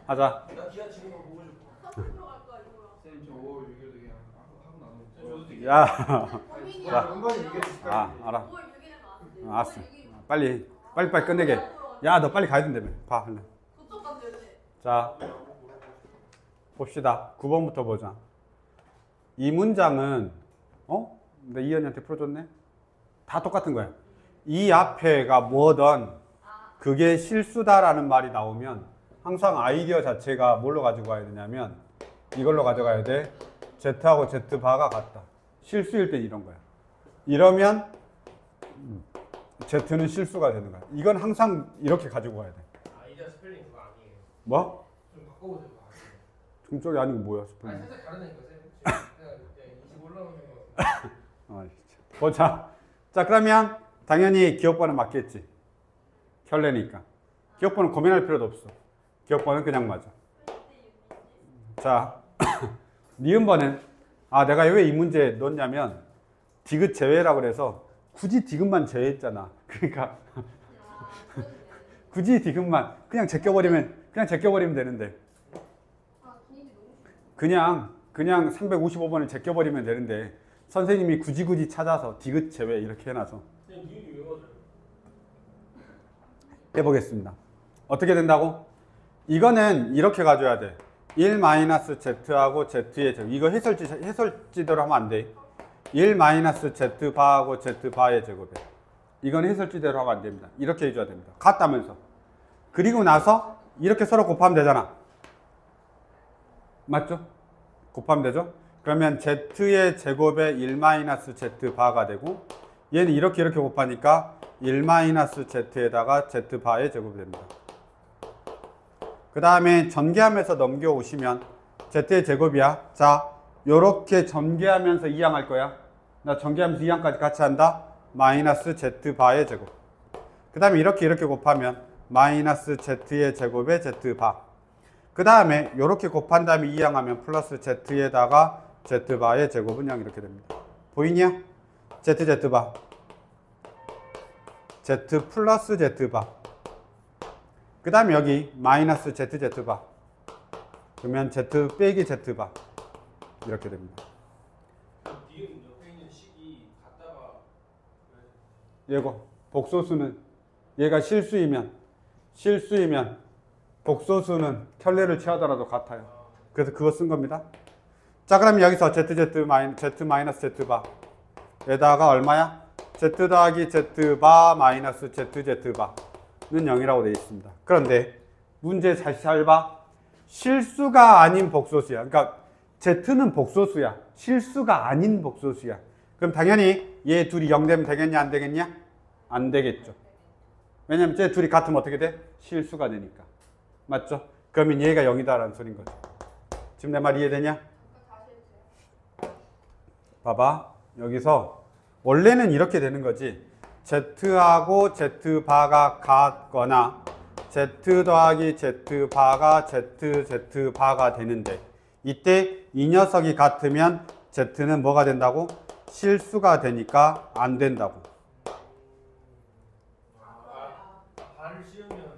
하자. 나 기아 지금 보고 싶어. 쌤, 저 5월 6일도 그냥 하고 나눠. 야. 자, 음반이 이게 알아. 알았어. 빨리 끝내게. 야, 너 빨리 가야 된다며. 봐, 얼른. 자, 봅시다. 9번부터 보자. 이 문장은 내 이현이한테 풀어줬네. 다 똑같은 거야. 이 앞에가 뭐든 그게 실수다라는 말이 나오면 항상 아이디어 자체가 뭘로 가지고 가야 되냐면 이걸로 가져가야 돼. Z하고 Z바가 같다. 실수일 때 이런 거야. 이러면 Z는 실수가 되는 거야. 이건 항상 이렇게 가지고 가야 돼. 아이디어 스펠링 그거 아니에요. 뭐? 좀 바꿔보세요. 중쪽이 아니고 뭐야? 스펠링. 아니 살짝 다르다니까 쌤. 제가 20 올라오는 거. 보자. 자, 그러면 당연히 기억번호 맞겠지. 켤레니까. 기억번호 고민할 필요도 없어. 기억번호는 그냥 맞아. 자, 니은번은 내가 왜 이 문제에 넣었냐면 디귿 제외라고 그래서 굳이 디귿만 제외했잖아. 그러니까 굳이 디귿만 그냥 제껴버리면 되는데 그냥 355번을 제껴버리면 되는데 선생님이 굳이 찾아서 디귿 제외 이렇게 해놔서 해보겠습니다. 어떻게 된다고? 이거는 이렇게 가져야 돼. 1-z하고 z의 제곱. 이거 해설지대로 하면 안 돼. 1-z바하고 z바의 제곱에. 이건 해설지대로 하면 안 됩니다. 이렇게 해줘야 됩니다. 같다면서. 그리고 나서 이렇게 서로 곱하면 되잖아. 맞죠? 곱하면 되죠? 그러면 z의 제곱에 1-z바가 되고 얘는 이렇게 곱하니까 1-z에다가 z바의 제곱이 됩니다. 그 다음에 전개하면서 넘겨오시면 z의 제곱이야. 자, 요렇게 전개하면서 2항 할 거야. 나 전개하면서 2항까지 같이 한다. 마이너스 z바의 제곱. 그 다음에 이렇게 곱하면 마이너스 z의 제곱에 z바. 그 다음에 요렇게 곱한 다음에 2항 하면 플러스 z에다가 z바의 제곱은 0 이렇게 됩니다. 보이냐? z바. z 플러스 z바. 그 다음에 여기 마이너스 z바. 그러면 z 빼기 z바. 이렇게 됩니다. 뒤에 옆에 있는 식이 같다가 얘고 복소수는 얘가 실수이면 복소수는 켤레를 취하더라도 같아요. 그래서 그거 쓴 겁니다. 자, 그럼 여기서 z 마이너스 z바 에다가 얼마야? z 더하기 z바 마이너스 z바는 0이라고 되어 있습니다. 그런데 문제 잘 봐. 실수가 아닌 복소수야. 그러니까 z는 복소수야. 실수가 아닌 복소수야. 그럼 당연히 얘 둘이 0 되면 되겠냐 안 되겠냐? 안 되겠죠. 왜냐면 쟤 둘이 같으면 어떻게 돼? 실수가 되니까. 맞죠? 그러면 얘가 0이다라는 소린 거죠. 지금 내 말 이해되냐? 봐봐. 여기서 원래는 이렇게 되는 거지. z하고 z바가 같거나 z 더하기 z바가 z바가 되는데 이때 이 녀석이 같으면 z는 뭐가 된다고? 실수가 되니까 안 된다고. 발을 씌우면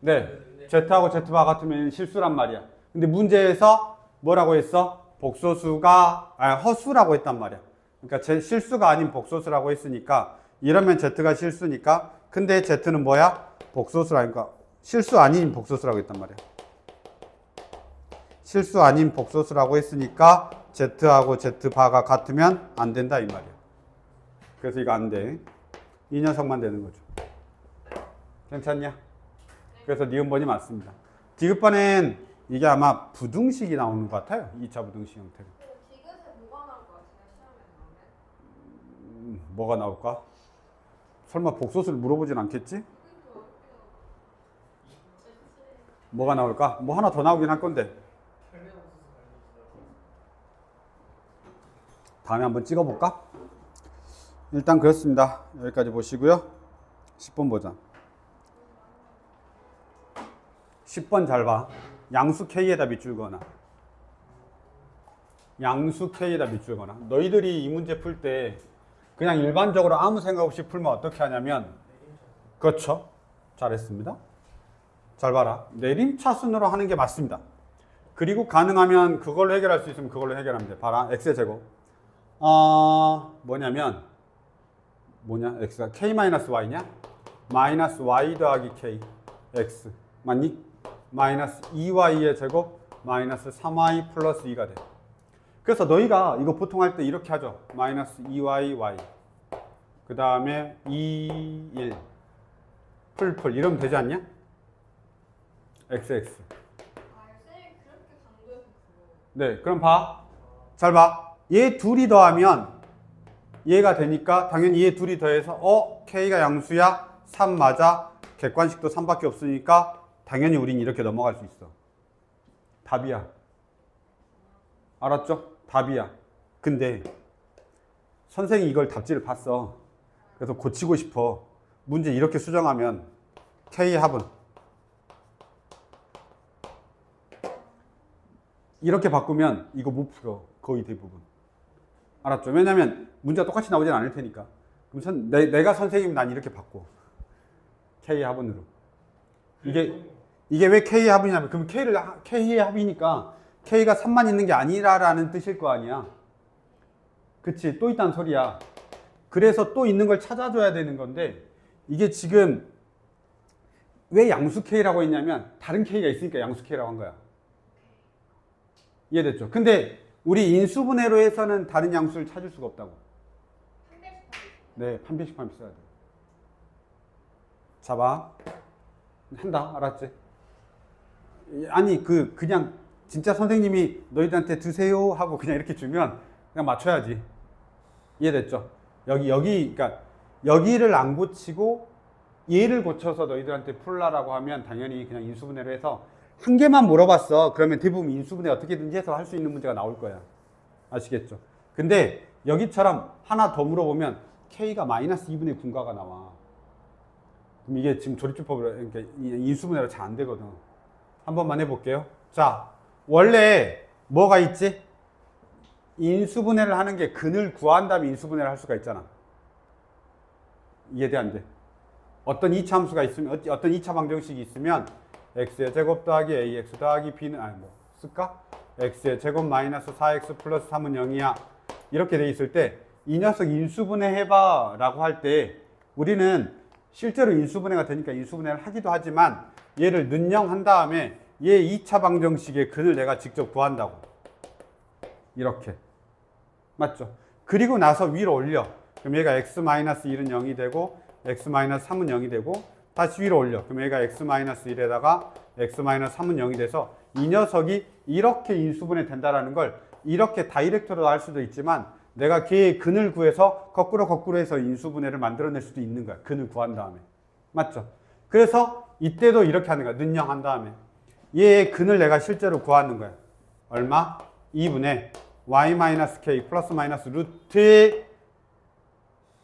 네. z하고 z바 같으면 실수란 말이야. 근데 문제에서 뭐라고 했어? 복소수가 허수라고 했단 말이야. 그러니까 실수가 아닌 복소수라고 했으니까 이러면 z가 실수니까 근데 z는 뭐야? 복소수라니까 실수 아닌 복소수라고 했단 말이야. 실수 아닌 복소수라고 했으니까 z하고 z바가 같으면 안 된다 이 말이야. 그래서 이거 안 돼. 이 녀석만 되는 거죠. 괜찮냐? 그래서 니은번이 맞습니다. 디귿번엔 이게 아마 부등식이 나오는 것 같아요. 2차 부등식 형태로. 디귿에 뭐가 나올 것 같아요? 시험에 나오면? 뭐가 나올까? 설마 복소수를 물어보진 않겠지? 뭐가 나올까? 뭐 하나 더 나오긴 할 건데. 다음에 한번 찍어볼까? 일단 그렇습니다. 여기까지 보시고요. 10번 보자. 10번 잘 봐. 양수 K에다 밑줄 거나. 양수 K에다 밑줄 거나. 너희들이 이 문제 풀 때 그냥 일반적으로 아무 생각 없이 풀면 어떻게 하냐면 그렇죠. 잘했습니다. 잘 봐라. 내림차순으로 하는 게 맞습니다. 그리고 가능하면 그걸로 해결할 수 있으면 그걸로 해결하면 돼. 봐라. x의 제곱. 뭐냐? x가 k-y냐? 마이너스 y 더하기 k x. 맞니? 마이너스 2y의 제곱 마이너스 3y 플러스 2가 돼. 그래서 너희가 이거 보통 할 때 이렇게 하죠. 마이너스 2y, y. 그 다음에 2, 1. 풀. 이러면 되지 않냐? x. 아, 쌤이 그렇게 강조해서 그거. 네, 그럼 봐. 잘 봐. 얘 둘이 더하면 얘가 되니까 당연히 얘 둘이 더해서 k가 양수야? 3 맞아? 객관식도 3밖에 없으니까 당연히 우린 이렇게 넘어갈 수 있어. 답이야. 알았죠? 답이야. 근데 선생이 이걸 답지를 봤어. 그래서 고치고 싶어. 문제 이렇게 수정하면 K의 합은 이렇게 바꾸면 이거 못 풀어. 거의 대부분. 알았죠? 왜냐면 문제가 똑같이 나오진 않을 테니까. 그럼 내가 선생님이면 난 이렇게 바꿔. K의 합은으로. 이게 왜 K의 합이냐면 그럼 K의 합이니까 K가 3만 있는 게 아니라라는 뜻일 거 아니야. 그치? 또 있다는 소리야. 그래서 또 있는 걸 찾아줘야 되는 건데 이게 지금 왜 양수 K라고 했냐면 다른 K가 있으니까 양수 K라고 한 거야. 이해됐죠? 근데 우리 인수분해로 해서는 다른 양수를 찾을 수가 없다고. 네, 판별식 써야 돼. 잡아. 한다. 알았지? 아니 그냥 진짜 선생님이 너희들한테 드세요 하고 그냥 이렇게 주면 그냥 맞춰야지. 이해됐죠? 그러니까 여기를 안 고치고 얘를 고쳐서 너희들한테 풀라라고 하면 당연히 그냥 인수분해로 해서 한 개만 물어봤어. 그러면 대부분 인수분해 어떻게든지 해서 할 수 있는 문제가 나올 거야. 아시겠죠? 근데 여기처럼 하나 더 물어보면 K가 마이너스 2분의 분가가 나와. 그럼 이게 지금 조립주법으로 그러니까 인수분해로 잘 안 되거든. 한 번만 해볼게요. 자, 원래 뭐가 있지? 인수분해를 하는 게 근을 구한 다음에 인수분해를 할 수가 있잖아. 이해돼 안 돼? 어떤 2차 함수가 있으면 어떤 2차 방정식이 있으면 x의 제곱 더하기 ax 더하기 b는 쓸까? x의 제곱 마이너스 4x 플러스 3은 0이야. 이렇게 돼 있을 때 이 녀석 인수분해 해봐 라고 할 때 우리는 실제로 인수분해가 되니까 인수분해를 하기도 하지만 얘를 는영한 다음에 얘 2차 방정식의 근을 내가 직접 구한다고. 이렇게. 맞죠? 그리고 나서 위로 올려. 그럼 얘가 x-1은 0이 되고 x-3은 0이 되고 다시 위로 올려. 그럼 얘가 x-1에다가 x-3은 0이 돼서 이 녀석이 이렇게 인수분해 된다라는 걸 이렇게 다이렉트로 할 수도 있지만 내가 걔의 근을 구해서 거꾸로 해서 인수분해를 만들어낼 수도 있는 거야. 근을 구한 다음에. 맞죠? 그래서 이때도 이렇게 하는 거야. 는영한 다음에. 얘의 근을 내가 실제로 구하는 거야. 얼마? 2분의 y-k 플러스 마이너스 루트의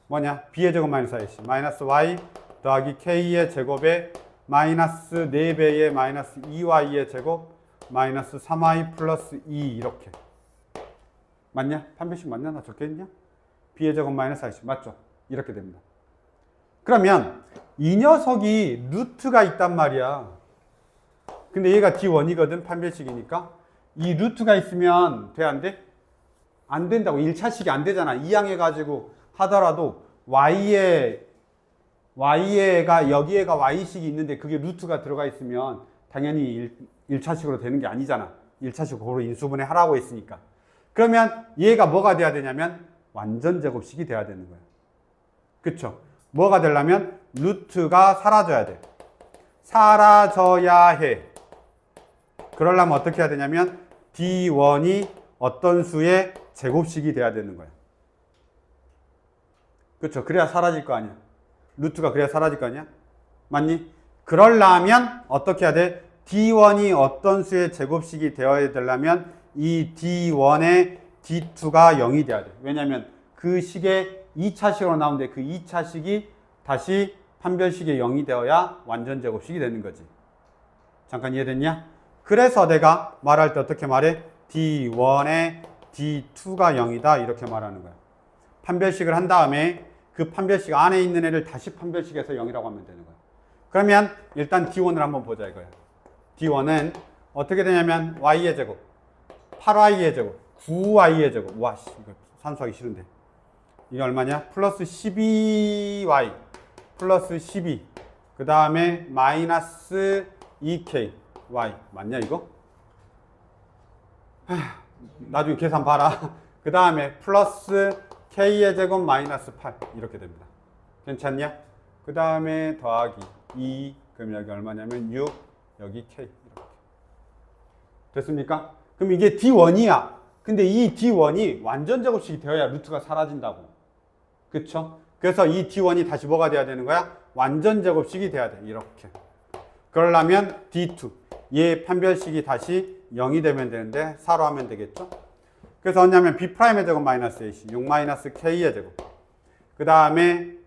뭐냐? b의 제곱 마이너스 ic 마이너스 y 더하기 k의 제곱에 마이너스 4배의 마이너스 2y의 제곱 마이너스 3y 플러스 2 이렇게. 맞냐? 판별식 맞냐? 나 적혀있냐? b의 제곱 마이너스 ic 맞죠? 이렇게 됩니다. 그러면 이 녀석이 루트가 있단 말이야. 근데 얘가 d1이거든. 판별식이니까. 이 루트가 있으면 돼? 안 돼? 안 된다고. 1차식이 안 되잖아. 이항해가지고 하더라도 y에가 여기에가 y식이 있는데 그게 루트가 들어가 있으면 당연히 1차식으로 되는 게 아니잖아. 1차식으로 인수분해 하라고 했으니까. 그러면 얘가 뭐가 돼야 되냐면 완전 제곱식이 돼야 되는 거야. 그쵸? 뭐가 되려면 루트가 사라져야 돼. 사라져야 해. 그러려면 어떻게 해야 되냐면 D1이 어떤 수의 제곱식이 돼야 되는 거야. 그렇죠? 그래야 사라질 거 아니야. 루트가 그래야 사라질 거 아니야? 맞니? 그러려면 어떻게 해야 돼? D1이 어떤 수의 제곱식이 되어야 되려면 이 D1의 D2가 0이 돼야 돼. 왜냐면 그 식의 2차식으로 나오는데 그 2차식이 다시 판별식의 0이 되어야 완전 제곱식이 되는 거지. 잠깐 이해됐냐? 그래서 내가 말할 때 어떻게 말해? D1의 D2가 0이다 이렇게 말하는 거야. 판별식을 한 다음에 그 판별식 안에 있는 애를 다시 판별식에서 0이라고 하면 되는 거야. 그러면 일단 D1을 한번 보자 이거야. D1은 어떻게 되냐면 y의 제곱, 8y의 제곱, 9y의 제곱. 와, 이거 산수하기 싫은데. 이게 얼마냐? 플러스 12y 플러스 12. 그 다음에 마이너스 2k y. 맞냐 이거? 나중에 계산 봐라. 그 다음에 플러스 k의 제곱 마이너스 8 이렇게 됩니다. 괜찮냐? 그 다음에 더하기 2. 그럼 여기 얼마냐면 6, 여기 k 이렇게. 됐습니까? 그럼 이게 D1이야. 근데 이 D1이 완전 제곱식이 되어야 루트가 사라진다고. 그쵸? 그래서 이 D1이 다시 뭐가 돼야 되는 거야? 완전 제곱식이 돼야 돼. 이렇게. 그러려면 D2. 얘 판별식이 다시 0이 되면 되는데 4로 하면 되겠죠? 그래서 뭐냐면 B'의 제곱 마이너스 AC 6 마이너스 K의 제곱. 그 다음에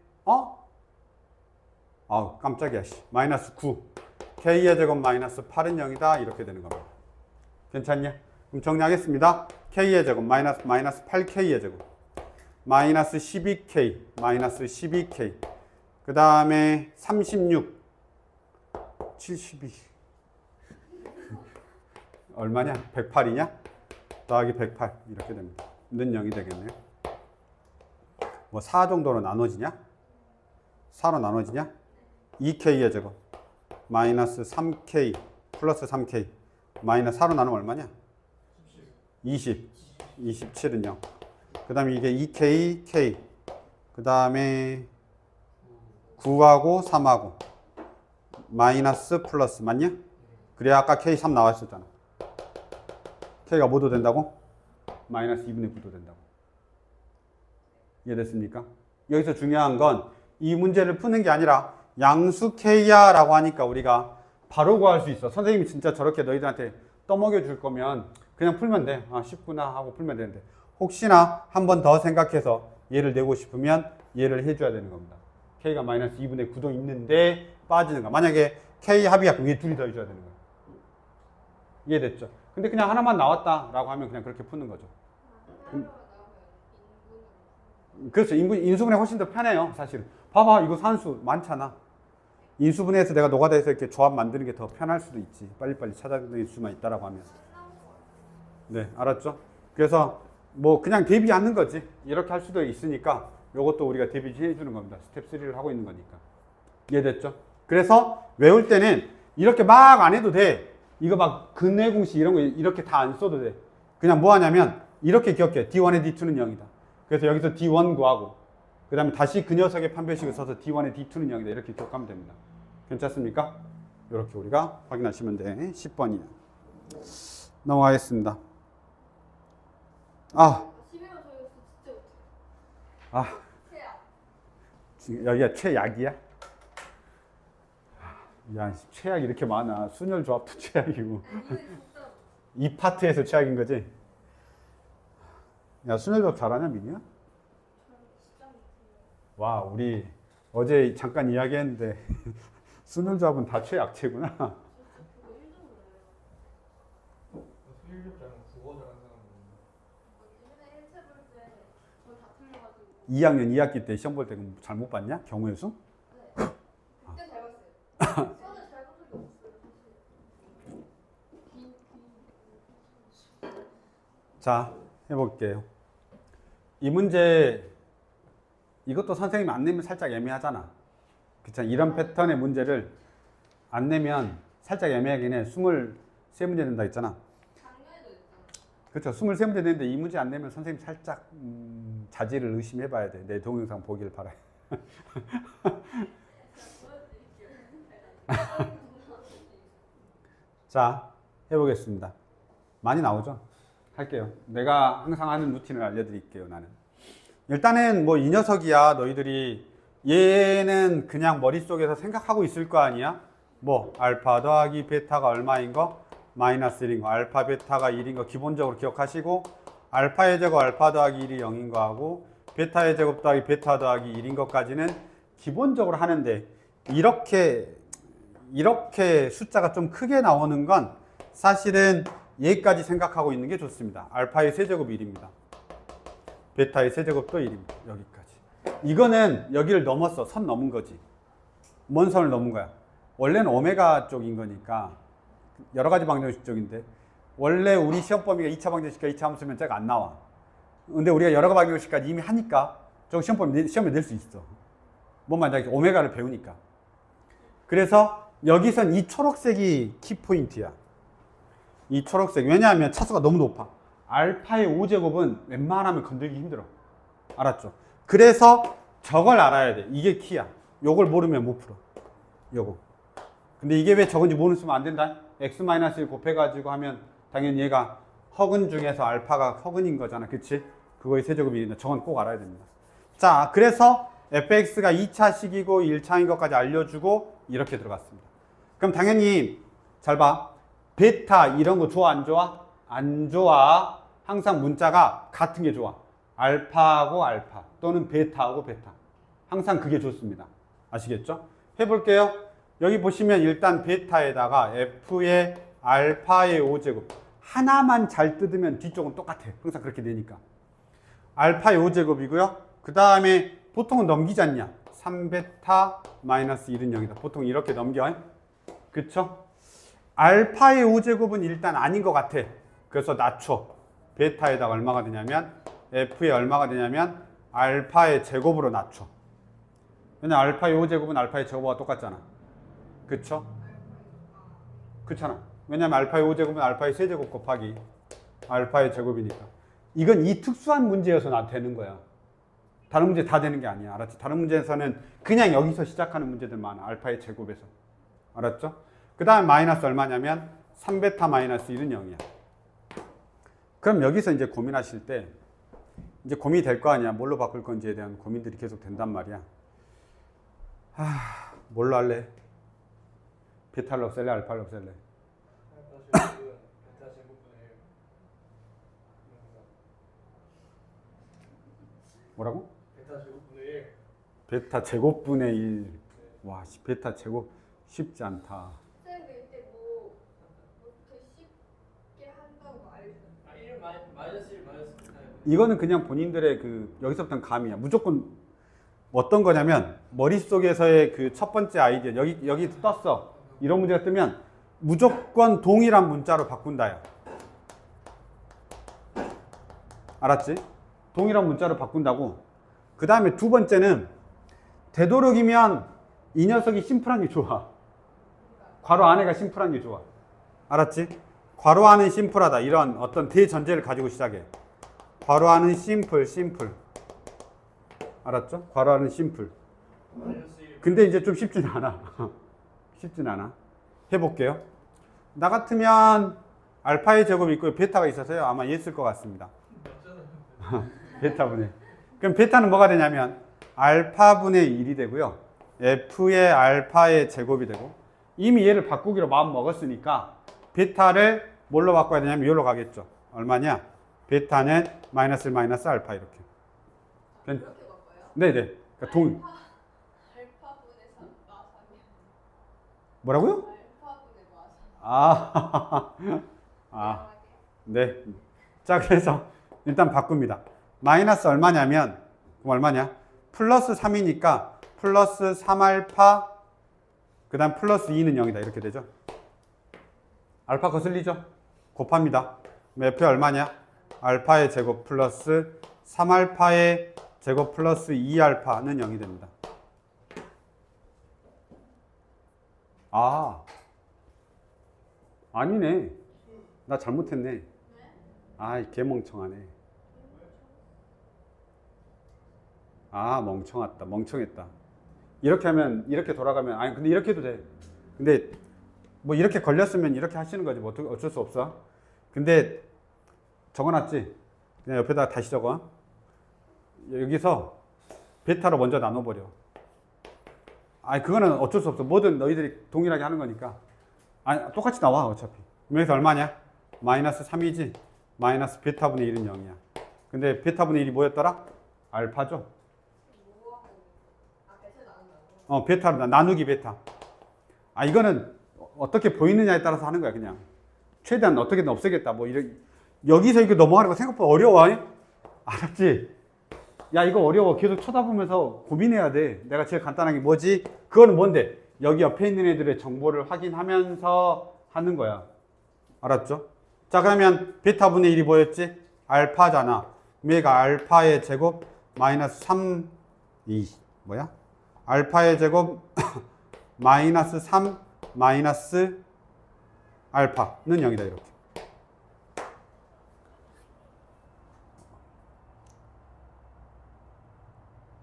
깜짝이야. 마이너스 9 K의 제곱 마이너스 8은 0이다. 이렇게 되는 겁니다. 괜찮냐? 그럼 정리하겠습니다. K의 제곱 마이너스 8K의 제곱 마이너스 12K 마이너스 12K 그 다음에 36 72 얼마냐? 108이냐? 더하기 108 이렇게 됩니다. 는 0이 되겠네요. 뭐 4 정도로 나눠지냐? 4로 나눠지냐? 2K의 제곱 마이너스 3K 플러스 3K 마이너스 4로 나누면 얼마냐? 20 27은 0. 그 다음에 이게 2K, K 그 다음에 9하고 3하고 마이너스 플러스 맞냐? 그래 아까 K 3 나왔었잖아. K가 뭐도 된다고? 마이너스 2분의 9도 된다고. 이해됐습니까? 여기서 중요한 건 이 문제를 푸는 게 아니라 양수 K야 라고 하니까 우리가 바로 구할 수 있어. 선생님이 진짜 저렇게 너희들한테 떠먹여 줄 거면 그냥 풀면 돼. 아 쉽구나 하고 풀면 되는데 혹시나 한 번 더 생각해서 얘를 내고 싶으면 얘를 해줘야 되는 겁니다. K가 마이너스 2분의 9도 있는데 빠지는 거. 만약에 K 합이야 그럼 얘 둘이 더 해줘야 되는 거야. 이해됐죠? 근데 그냥 하나만 나왔다라고 하면 그냥 그렇게 푸는 거죠. 그렇죠. 인수분해 훨씬 더 편해요, 사실은. 봐봐, 이거 산수 많잖아. 인수분해해서 내가 노가다해서 이렇게 조합 만드는 게 더 편할 수도 있지. 빨리빨리 찾아낼 수만 있다라고 하면. 네, 알았죠? 그래서 뭐 그냥 대비 않는 거지. 이렇게 할 수도 있으니까 이것도 우리가 대비해 주는 겁니다. 스텝 3를 하고 있는 거니까. 이해됐죠? 그래서 외울 때는 이렇게 막 안 해도 돼. 이거 막 근해 공식 이런 거 이렇게 다 안 써도 돼. 그냥 뭐 하냐면 이렇게 기억해. D1의 D2는 0이다. 그래서 여기서 D1 구하고 그 다음에 다시 그 녀석의 판별식을 써서 D1의 D2는 0이다. 이렇게 기억하면 됩니다. 괜찮습니까? 이렇게 우리가 확인하시면 돼. 10번이요. 넘어가겠습니다. 11번 저희 진짜 아, 최악. 여기가 최약이야? 야, 최악 이렇게 많아. 순열 조합도 최악이고. 이 파트에서 최악인 거지? 야, 순열 조합 잘하냐, 민이야? 와, 우리 어제 잠깐 이야기했는데 순열 조합은 다 최약체구나. 수일력장 국어 잘하는 사람은 2학년 2학기 때 시험 볼 때 잘 못 봤냐? 경우의 수? 그때 잘 봤어요. 저는 잘 본 적이 없어요. 자, 해볼게요. 이 문제, 이것도 선생님이 안 내면 살짝 애매하잖아. 그쵸? 이런 패턴의 문제를 안 내면 살짝 애매하긴 해. 23문제 된다 했잖아. 작년에도 있잖아. 그렇죠. 23문제 되는데 이 문제 안 내면 선생님 살짝 자질을 의심해 봐야 돼. 내 동영상 보길 바라요. 자, 해보겠습니다. 많이 나오죠? 할게요. 내가 항상 하는 루틴을 알려드릴게요. 나는 일단은 뭐 이 녀석이야. 너희들이 얘는 그냥 머릿속에서 생각하고 있을 거 아니야. 뭐 알파 더하기 베타가 얼마인 거? 마이너스 1인 거. 알파 베타가 1인 거 기본적으로 기억하시고, 알파의 제곱 알파 더하기 1이 0인 거 하고, 베타의 제곱 더하기 베타 더하기 1인 것까지는 기본적으로 하는데, 이렇게 숫자가 좀 크게 나오는 건 사실은 얘까지 생각하고 있는 게 좋습니다. 알파의 세제곱이 1입니다. 베타의 세제곱도 1입니다. 여기까지. 이거는 여기를 넘었어. 선 넘은 거지. 뭔 선을 넘은 거야? 원래는 오메가 쪽인 거니까 여러 가지 방정식 쪽인데 원래 우리 시험 범위가 2차 방정식과 2차 함수면 짝안 나와. 근데 우리가 여러 가지 방정식까지 이미 하니까 저 시험에 낼 수 있어. 뭔 말인지 알겠지? 오메가를 배우니까. 그래서 여기선 이 초록색이 키포인트야. 이 초록색. 왜냐하면 차수가 너무 높아. 알파의 5제곱은 웬만하면 건들기 힘들어. 알았죠? 그래서 저걸 알아야 돼. 이게 키야. 요걸 모르면 못 풀어. 요거. 근데 이게 왜 저건지 모르면 안 된다? x-1 곱해가지고 하면 당연히 얘가 허근 중에서 알파가 허근인 거잖아. 그치? 그거의 세제곱이 저건 꼭 알아야 됩니다. 자, 그래서 fx가 2차식이고 1차인 것까지 알려주고 이렇게 들어갔습니다. 그럼 당연히 잘 봐. 베타 이런 거 좋아 안 좋아? 안 좋아. 항상 문자가 같은 게 좋아. 알파하고 알파 또는 베타하고 베타. 항상 그게 좋습니다. 아시겠죠? 해볼게요. 여기 보시면 일단 베타에다가 f의 알파의 5제곱 하나만 잘 뜯으면 뒤쪽은 똑같아. 항상 그렇게 되니까. 알파의 5제곱이고요. 그 다음에 보통은 넘기지 않냐? 3베타 마이너스 1은 0이다. 보통 이렇게 넘겨. 그쵸? 알파의 5제곱은 일단 아닌 것 같아. 그래서 낮춰. 베타에다가 얼마가 되냐면 f에 얼마가 되냐면 알파의 제곱으로 낮춰. 왜냐면 알파의 5제곱은 알파의 제곱과 똑같잖아. 그쵸? 그렇잖아. 왜냐면 알파의 5제곱은 알파의 세제곱 곱하기 알파의 제곱이니까. 이건 이 특수한 문제여서 나 되는 거야. 다른 문제 다 되는 게 아니야. 알았지? 다른 문제에서는 그냥 여기서 시작하는 문제들 많아. 알파의 제곱에서. 알았죠? 그 다음에 마이너스 얼마냐면 3베타 마이너스 1은 0이야. 그럼 여기서 이제 고민하실 때 이제 고민이 될 거 아니야. 뭘로 바꿀 건지에 대한 고민들이 계속 된단 말이야. 뭘로 할래? 베타를 없앨래? 알파를 없앨래? 뭐라고? 베타 제곱분의 1. 베타 제곱분의 1. 와, 베타 제곱 쉽지 않다. 쌤 그때 뭐 이렇게 쉽게 한다고 알려줬어요. 1 마이너스 1 마이너스 베타. 이거는 그냥 본인들의 그 여기서부터는 감이야. 무조건 어떤 거냐면 머릿속에서의 그 첫 번째 아이디어 여기 떴어. 이런 문제가 뜨면 무조건 동일한 문자로 바꾼다야. 알았지? 동일한 문자로 바꾼다고. 그 다음에 두 번째는 되도록이면 이 녀석이 심플한 게 좋아. 괄호 안에가 심플한 게 좋아. 알았지? 괄호 안은 심플하다. 이런 어떤 대전제를 가지고 시작해. 괄호 안은 심플. 알았죠? 괄호 안은 심플. 근데 이제 좀 쉽진 않아. 쉽진 않아. 해볼게요. 나 같으면 알파의 제곱이 있고 베타가 있어서요. 아마 얘쓸 것 같습니다. 베타분의. 그럼 베타는 뭐가 되냐면 알파분의 1이 되고요. f의 알파의 제곱이 되고 이미 얘를 바꾸기로 마음 먹었으니까 베타를 뭘로 바꿔야 되냐면 이걸로 가겠죠. 얼마냐? 베타는 마이너스 1 마이너스 알파 이렇게. 그렇게 바꿔요? 네네. 그러니까 알파분의 3 마삼이요. 뭐라고요? 알파분의 마삼. 네. 자, 그래서 일단 바꿉니다. 마이너스 얼마냐면, 그럼 얼마냐? 플러스 3이니까 플러스 3알파, 그 다음 플러스 2는 0이다. 이렇게 되죠. 알파 거슬리죠? 곱합니다. f의 얼마냐? 알파의 제곱 플러스 3알파의 제곱 플러스 2알파는 0이 됩니다. 아니네. 나 잘못했네. 아이, 개멍청하네. 멍청했다. 멍청했다. 이렇게 하면, 이렇게 돌아가면, 아니, 근데 이렇게 해도 돼. 근데, 뭐, 이렇게 걸렸으면 이렇게 하시는 거지. 뭐, 어쩔 수 없어. 근데, 적어놨지? 그냥 옆에다가 다시 적어. 여기서, 베타로 먼저 나눠버려. 그거는 어쩔 수 없어. 뭐든 너희들이 동일하게 하는 거니까. 똑같이 나와, 어차피. 여기서 얼마냐? 마이너스 3이지? 마이너스 베타분의 1은 0이야. 근데 베타분의 1이 뭐였더라? 알파죠? 베타로 나누기 베타. 이거는 어떻게 보이느냐에 따라서 하는 거야, 그냥. 최대한 어떻게든 없애겠다. 뭐, 여기서 이거 넘어가는 거 생각보다 어려워. 알았지? 야, 이거 어려워. 계속 쳐다보면서 고민해야 돼. 내가 제일 간단한 게 뭐지? 그거는 뭔데? 여기 옆에 있는 애들의 정보를 확인하면서 하는 거야. 알았죠? 자, 그러면 베타분의 1이 뭐였지? 알파잖아. 얘가 알파의 제곱 마이너스 3, 2 뭐야? 알파의 제곱 마이너스 3 마이너스 알파는 0이다 이렇게.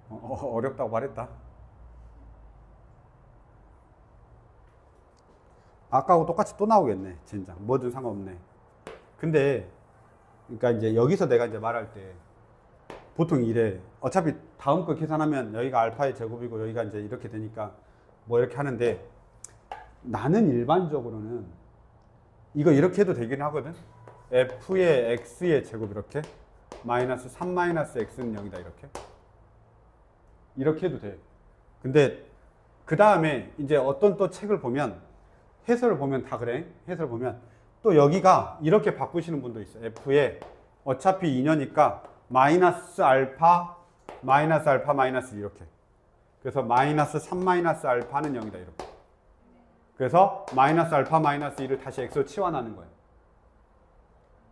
어렵다고 말했다. 아까하고 똑같이 또 나오겠네. 진짜 뭐든 상관없네. 근데 그러니까 이제 여기서 내가 이제 말할 때 보통 이래. 어차피 다음 거 계산하면 여기가 알파의 제곱이고 여기가 이제 이렇게 되니까 뭐 이렇게 하는데, 나는 일반적으로는 이거 이렇게 해도 되긴 하거든. f의 x의 제곱 이렇게 마이너스 3 마이너스 x는 0이다 이렇게 해도 돼. 근데 그 다음에 이제 어떤 또 책을 보면, 해설을 보면 다 그래. 해설 보면 또 여기가 이렇게 바꾸시는 분도 있어. f에 어차피 2녀니까 마이너스 알파 마이너스 이렇게. 그래서 마이너스 3 마이너스 알파는 0이다 이렇게. 그래서 마이너스 알파 마이너스 1을 다시 x로 치환하는 거예요.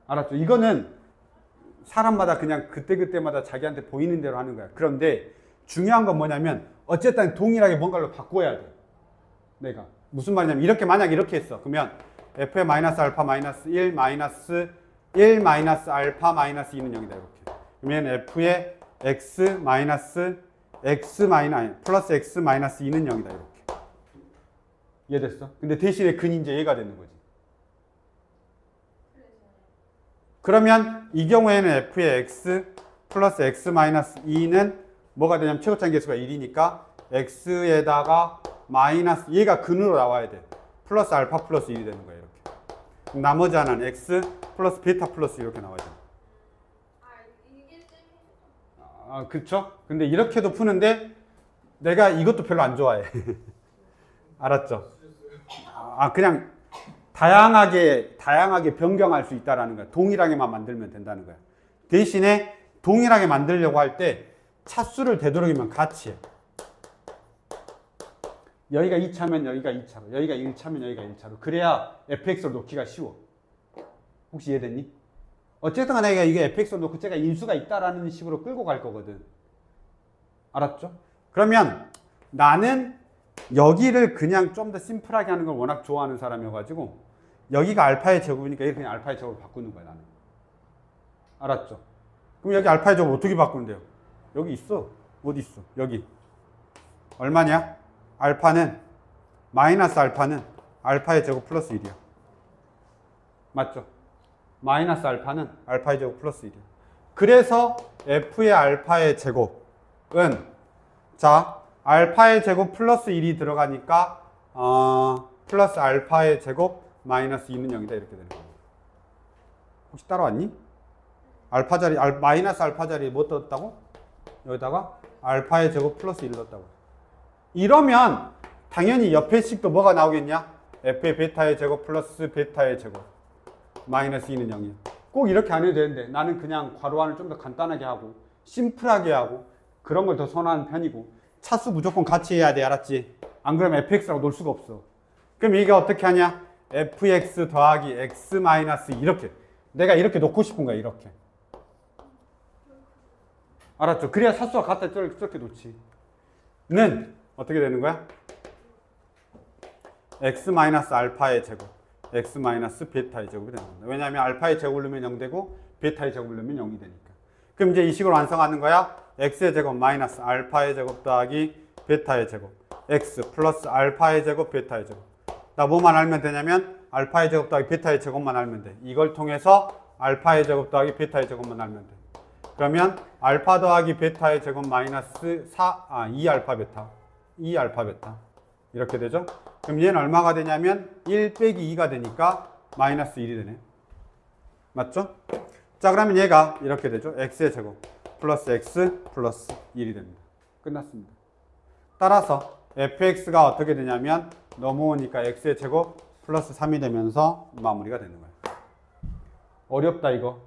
알았죠? 이거는 사람마다 그냥 그때그때마다 자기한테 보이는 대로 하는 거야. 그런데 중요한 건 뭐냐면 어쨌든 동일하게 뭔가를 바꿔야 돼. 내가 무슨 말이냐면 이렇게 만약 이렇게 했어. 그러면 f의 마이너스 알파 마이너스 1 마이너스 1 마이너스 알파 마이너스 2는 0이다 이렇게. 그러면 f의 x 마이너스 x 마이너스 플러스 x 마이너스 2는 0이다 이렇게. 이해됐어? 근데 대신에 근이 이제 얘가 되는 거지. 그러면 이 경우에는 f의 x 플러스 x 마이너스 2는 뭐가 되냐면 최고차인 개수가 1이니까 x에다가 마이너스, 얘가 근으로 나와야 돼. 플러스 알파 플러스 1이 되는 거예요 이렇게. 그럼 나머지 하나는 x 플러스 베타 플러스 이렇게 나와야 돼. 이게 쌤이 아, 그쵸? 근데 이렇게도 푸는데 내가 이것도 별로 안 좋아해. 알았죠? 아, 그냥 다양하게 변경할 수 있다라는 거야. 동일하게만 만들면 된다는 거야. 대신에 동일하게 만들려고 할 때 차수를 되도록이면 같이 해. 여기가 2차면 여기가 2차로, 여기가 1차면 여기가 1차로. 그래야 fx를 놓기가 쉬워. 혹시 이해됐니? 어쨌든 간에 이게 fx를 놓고 제가 인수가 있다라는 식으로 끌고 갈 거거든. 알았죠? 그러면 나는 여기를 그냥 좀 더 심플하게 하는 걸 워낙 좋아하는 사람이어가지고 여기가 알파의 제곱이니까 이렇게 그냥 알파의 제곱을 바꾸는 거야 나는. 알았죠? 그럼 여기 알파의 제곱 어떻게 바꾸는데요? 여기 있어. 어디 있어? 여기. 얼마냐? 알파는 마이너스 알파는 알파의 제곱 플러스 1이야. 맞죠? 마이너스 알파는 알파의 제곱 플러스 1이야. 그래서 f의 알파의 제곱은 자 알파의 제곱 플러스 1이 들어가니까 플러스 알파의 제곱 마이너스 2는 0이다 이렇게 되는 거야. 혹시 따라왔니? 알파 자리 마이너스 알파 자리에 뭐 떴다고? 여기다가 알파의 제곱 플러스 1을 넣었다고. 이러면 당연히 옆에 식도 뭐가 나오겠냐? f의 베타의 제곱 플러스 베타의 제곱 마이너스 2는 0이야. 꼭 이렇게 안 해도 되는데 나는 그냥 괄호 안을 좀 더 간단하게 하고 심플하게 하고 그런 걸 더 선호하는 편이고 차수 무조건 같이 해야 돼. 알았지? 안 그러면 fx라고 놓을 수가 없어. 그럼 이게 어떻게 하냐? fx 더하기 x 마이너스 이렇게. 내가 이렇게 놓고 싶은 거야. 이렇게. 알았죠? 그래야 차수가 같다 저렇게 놓지. 는 어떻게 되는 거야? x 마이너스 알파의 제곱 x 마이너스 베타의 제곱이 되는 겁니다. 왜냐하면 알파의 제곱을 넣으면 0 되고 베타의 제곱을 넣으면 0이 되니까. 그럼 이제 이 식으로 완성하는 거야. x의 제곱 마이너스 알파의 제곱 더하기 베타의 제곱 x 플러스 알파의 제곱 베타의 제곱. 나 뭐만 알면 되냐면 알파의 제곱 더하기 베타의 제곱만 알면 돼. 이걸 통해서 알파의 제곱 더하기 베타의 제곱만 알면 돼. 그러면 알파 더하기 베타의 제곱 마이너스 2알파 베타 2알파 베타 이렇게 되죠. 그럼 얘는 얼마가 되냐면 1 빼기 2가 되니까 마이너스 1이 되네. 맞죠? 자 그러면 얘가 이렇게 되죠. x의 제곱 플러스 x 플러스 1이 됩니다. 끝났습니다. 따라서 fx가 어떻게 되냐면 넘어오니까 x의 제곱 플러스 3이 되면서 마무리가 되는 거예요. 어렵다 이거.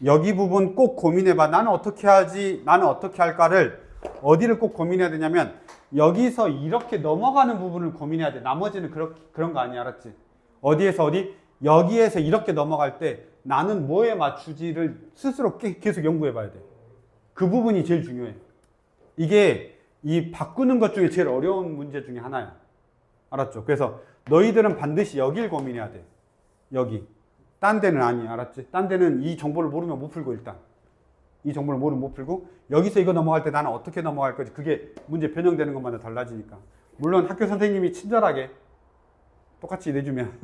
여기 부분 꼭 고민해봐. 나는 어떻게 하지? 나는 어떻게 할까를 어디를 꼭 고민해야 되냐면 여기서 이렇게 넘어가는 부분을 고민해야 돼. 나머지는 그런 거 아니야. 알았지? 어디에서 어디? 여기에서 이렇게 넘어갈 때 나는 뭐에 맞추지를 스스로 계속 연구해 봐야 돼. 그 부분이 제일 중요해. 이게 이 바꾸는 것 중에 제일 어려운 문제 중에 하나야. 알았죠? 그래서 너희들은 반드시 여길 고민해야 돼. 여기. 딴 데는 아니야. 알았지? 딴 데는 이 정보를 모르면 못 풀고 일단. 이 정보를 모르면 못 풀고 여기서 이거 넘어갈 때 나는 어떻게 넘어갈 거지? 그게 문제 변형되는 것마다 달라지니까. 물론 학교 선생님이 친절하게 똑같이 내주면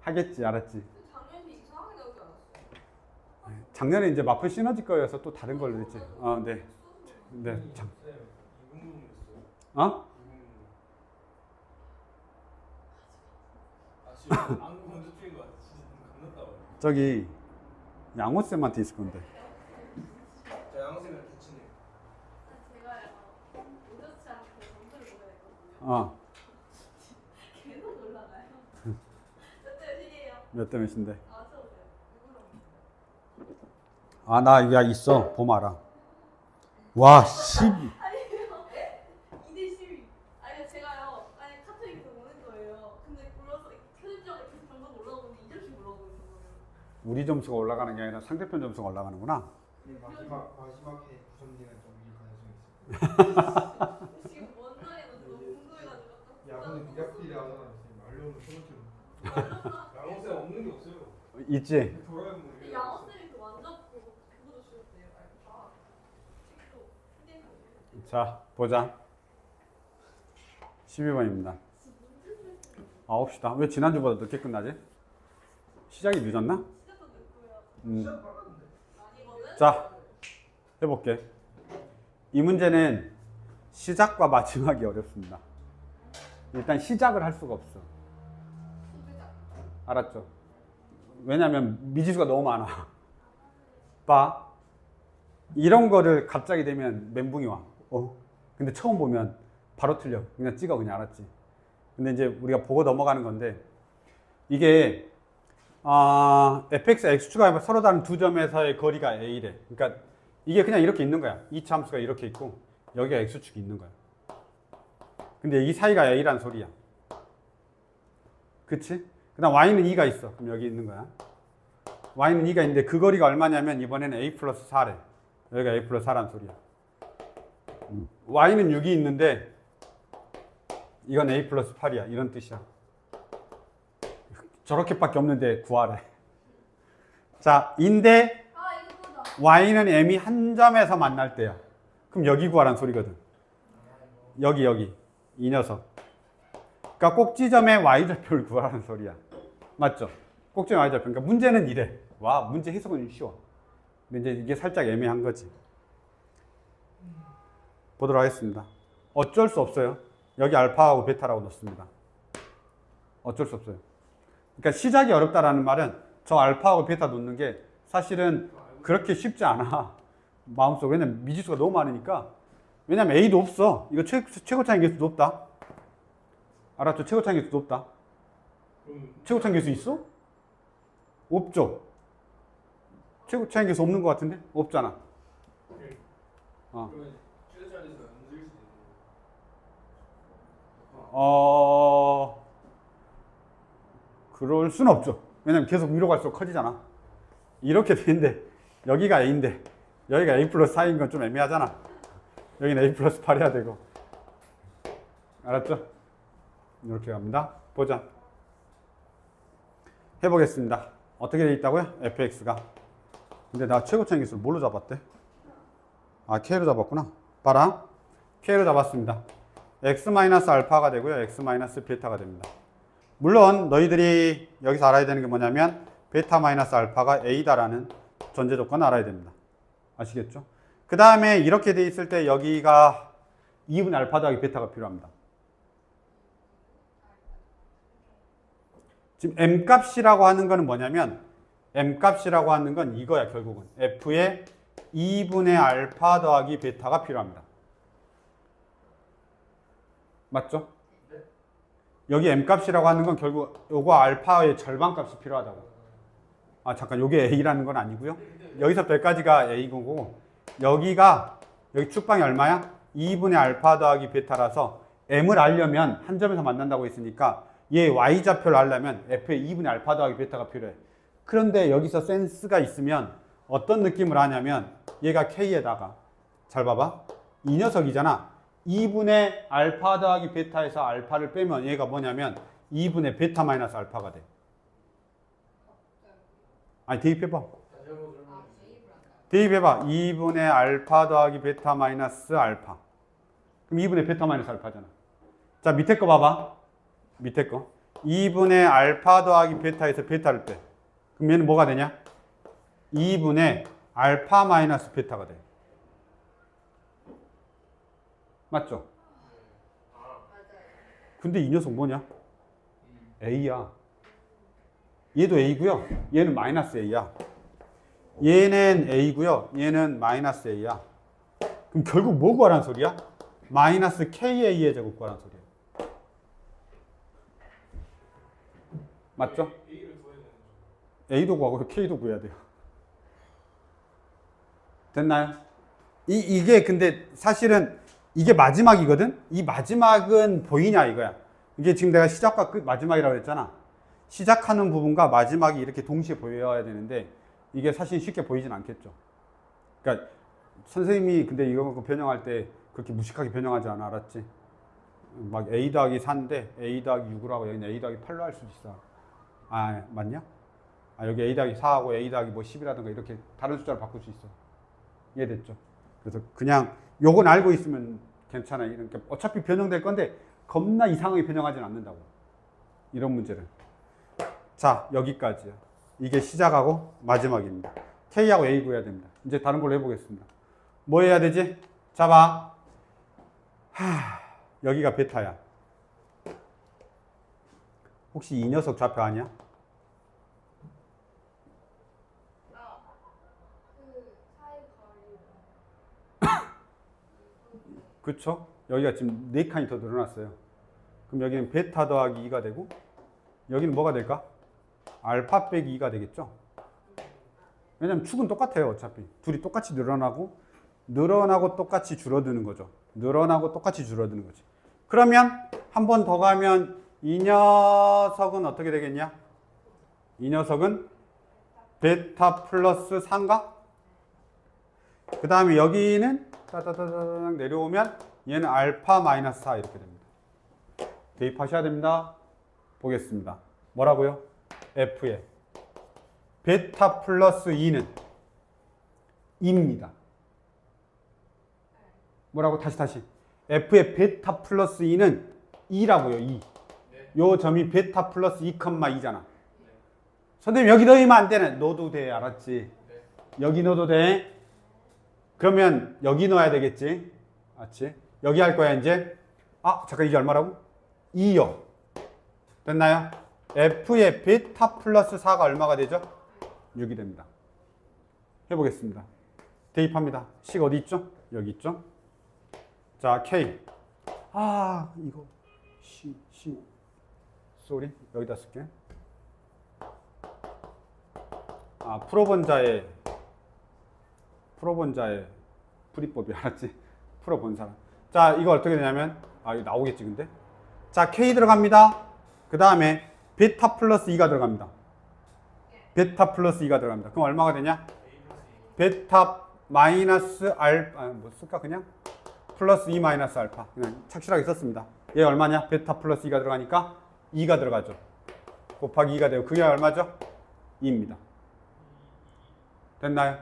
하겠지. 알았지? 작년에 이상하게 나오지 않았어요? 작년에 이제 마플 시너지 거여서 또 다른 걸로 했지. 네. 네. 어? 지금 안 먼저 찍은 거 같아. 진짜 겁났다. 저기 양호쌤한테 있을 건데. 자, 양생이랑 대치네. 제가요 오저치 않고 점수를 보내냈거든요. 계속 올라가요. 몇대 몇이에요? 몇 대 몇인데? 아 저도요. 누구랑? 아, 나 야 있어. 보면 알아. 와, 12. 아니요. 2대 12. 아니 제가요. 아니 카톡에서 오는 거예요. 근데 불러서 편집장에 계속 점수가 올라오는데 2점씩 올라오고 있는 거예요. 우리 점수가 올라가는 게 아니라 상대편 점수가 올라가는구나. 마지막에 구성진은 좀 이길 가능성이 있어. 지금 원장에도 너무 궁금해가지고. 야구는 미약비리 하잖아. 말로는 소문처럼. 양호생 없는 게 없어요. 있지? 돌아가면 양호쌤이 그 완잡고 그거도 주셨대요. 아, 책도 휴대폰. 자, 보자. 12번입니다. 9시다. 왜 지난주보다 늦게 끝나지? 시작이 늦었나? 시작도 늦고요. 아니거든? 자, 해볼게. 이 문제는 시작과 마지막이 어렵습니다. 일단 시작을 할 수가 없어. 알았죠? 왜냐면 미지수가 너무 많아. 봐. 이런 거를 갑자기 되면 멘붕이 와. 근데 처음 보면 바로 틀려. 그냥 찍어. 그냥 알았지? 근데 이제 우리가 보고 넘어가는 건데 이게 fx, x축과 서로 다른 두 점에서의 거리가 a래. 그러니까 이게 그냥 이렇게 있는 거야. 이 함수가 이렇게 있고 여기가 x축이 있는 거야. 근데 이 사이가 a란 소리야. 그치? 그 다음 y는 2가 있어. 그럼 여기 있는 거야. y는 2가 있는데 그 거리가 얼마냐면 이번에는 a 플러스 4래. 여기가 a 플러스 4란 소리야. y는 6이 있는데 이건 a 플러스 8이야. 이런 뜻이야. 저렇게밖에 없는데 구하래. 자, 인데 아 이거 보자. y는 m이 한 점에서 만날 때야. 그럼 여기 구하란 소리거든. 여기 이 녀석. 그러니까 꼭지점의 y좌표를 구하라는 소리야. 맞죠? 꼭지점 y좌표. 그러니까 문제는 이래. 와, 문제 해석은 쉬워. 근데 이제 이게 살짝 애매한 거지. 보도록 하겠습니다. 어쩔 수 없어요. 여기 알파하고 베타라고 넣습니다. 어쩔 수 없어요. 그러니까 시작이 어렵다라는 말은 저 알파하고 베타 놓는 게 사실은 그렇게 쉽지 않아. 마음속에. 왜냐면 미지수가 너무 많으니까. 왜냐면 A도 없어. 이거 최고차이 개수 높다. 알았죠? 최고차이 개수 높다. 최고차이 개수 있어? 없죠? 최고차이 개수 없는 것 같은데? 없잖아. 그러면 최대차에서 움직일 수도 있는 그럴 순 없죠. 왜냐면 계속 위로 갈수록 커지잖아. 이렇게 되는데 여기가 A인데 여기가 A 플러스 4인 건 좀 애매하잖아. 여기는 A 플러스 8 해야 되고. 알았죠? 이렇게 갑니다. 보자. 해보겠습니다. 어떻게 돼 있다고요? fx가. 근데 나 최고차이 개수를 뭘로 잡았대? k로 잡았구나. 봐라. k로 잡았습니다. x-알파가 되고요. x-베타가 됩니다. 물론 너희들이 여기서 알아야 되는 게 뭐냐면 베타-알파가 a다라는 전제 조건을 알아야 됩니다. 아시겠죠? 그 다음에 이렇게 돼 있을 때 여기가 2분의 알파 더하기 베타가 필요합니다. 지금 m값이라고 하는 거는 뭐냐면 m값이라고 하는 건 이거야. 결국은 f의 2분의 알파 더하기 베타가 필요합니다. 맞죠? 여기 m값이라고 하는 건 결국 요거 알파의 절반값이 필요하다고. 잠깐, 요게 a라는 건 아니고요. 여기서부터 여기까지가 a고 여기가 여기 축방이 얼마야? 2분의 알파 더하기 베타라서 m을 알려면 한 점에서 만난다고 했으니까 얘 y좌표를 알려면 f의 2분의 알파 더하기 베타가 필요해. 그런데 여기서 센스가 있으면 어떤 느낌을 하냐면 얘가 k에다가 잘 봐봐. 이 녀석이잖아. 2분의 알파 더하기 베타에서 알파를 빼면 얘가 뭐냐면 2분의 베타 마이너스 알파가 돼. 아니 대입해봐. 대입해봐. 2분의 알파 더하기 베타 마이너스 알파. 그럼 2분의 베타 마이너스 알파잖아. 자, 밑에 거 봐봐. 밑에 거. 2분의 알파 더하기 베타에서 베타를 빼. 그럼 얘는 뭐가 되냐? 2분의 알파 마이너스 베타가 돼. 맞죠? 근데 이 녀석 뭐냐? A야. 얘도 A고요. 얘는 마이너스 A야. 얘는 A고요. 얘는 마이너스 A야. 그럼 결국 뭐 구하라는 소리야? 마이너스 KA의 제곱 구하라는 소리야. 맞죠? A도 구하고 K도 구해야 돼요. 됐나요? 이게 근데 사실은 이게 마지막이거든? 이 마지막은 보이냐 이거야. 이게 지금 내가 시작과 끝 마지막이라고 했잖아. 시작하는 부분과 마지막이 이렇게 동시에 보여야 되는데 이게 사실 쉽게 보이진 않겠죠. 그러니까 선생님이 근데 이거 변형할 때 그렇게 무식하게 변형하지 않아. 알았지? 막 A 더하기 4인데 A 더하기 6으로 하고 여기는 A 더하기 8로 할 수도 있어. 아 맞냐? 아 여기 A 더하기 4하고 A 더하기 뭐 10이라든가 이렇게 다른 숫자를 바꿀 수 있어. 이해됐죠? 그래서 그냥 요건 알고 있으면 괜찮아. 그러니까 어차피 변형될 건데 겁나 이상하게 변형하진 않는다고. 이런 문제를. 자, 여기까지요. 이게 시작하고 마지막입니다. K하고 A 구해야 됩니다. 이제 다른 걸로 해보겠습니다. 뭐 해야 되지? 자, 봐. 여기가 베타야. 혹시 이 녀석 좌표 아니야? 그쵸? 여기가 지금 4칸이 더 늘어났어요. 그럼 여기는 베타 더하기 2가 되고 여기는 뭐가 될까? 알파 빼기 2가 되겠죠? 왜냐면 축은 똑같아요. 어차피 둘이 똑같이 늘어나고 똑같이 줄어드는 거죠. 늘어나고 똑같이 줄어드는 거지. 그러면 한 번 더 가면 이 녀석은 어떻게 되겠냐? 이 녀석은 베타 플러스 4인가? 그 다음에 여기는 따다다닥 내려오면 얘는 알파 마이너스 4 이렇게 됩니다. 대입하셔야 됩니다. 보겠습니다. 뭐라고요? F에 베타 플러스 2는 2입니다. 뭐라고? 다시. F의 베타 플러스 2는 2라고요. 2. 요 점이 베타 플러스 2,2잖아. 선생님 여기 넣으면 안 되네. 넣어도 돼. 알았지? 여기 넣어도 돼. 그러면 여기 넣어야 되겠지. 맞지? 여기 할 거야 이제. 아 잠깐 이게 얼마라고? 2요. 됐나요? F의 베타 플러스 4가 얼마가 되죠? 6이 됩니다. 해보겠습니다. 대입합니다. 식 어디 있죠? 여기 있죠? 자 K. 아 이거 쏘리 여기다 쓸게. 아 풀어본자의 풀이법이 알았지? 풀어본 사람. 자 이거 어떻게 되냐면 아 이거 나오겠지 근데. 자 K 들어갑니다. 그 다음에 베타 플러스 2가 들어갑니다. 베타 플러스 2가 들어갑니다. 그럼 얼마가 되냐? 베타 마이너스 알파 뭐 쓸까 그냥? 플러스 2 마이너스 알파. 그냥 착실하게 썼습니다. 얘 얼마냐? 베타 플러스 2가 들어가니까 2가 들어가죠. 곱하기 2가 되고 그게 얼마죠? 2입니다. 됐나요?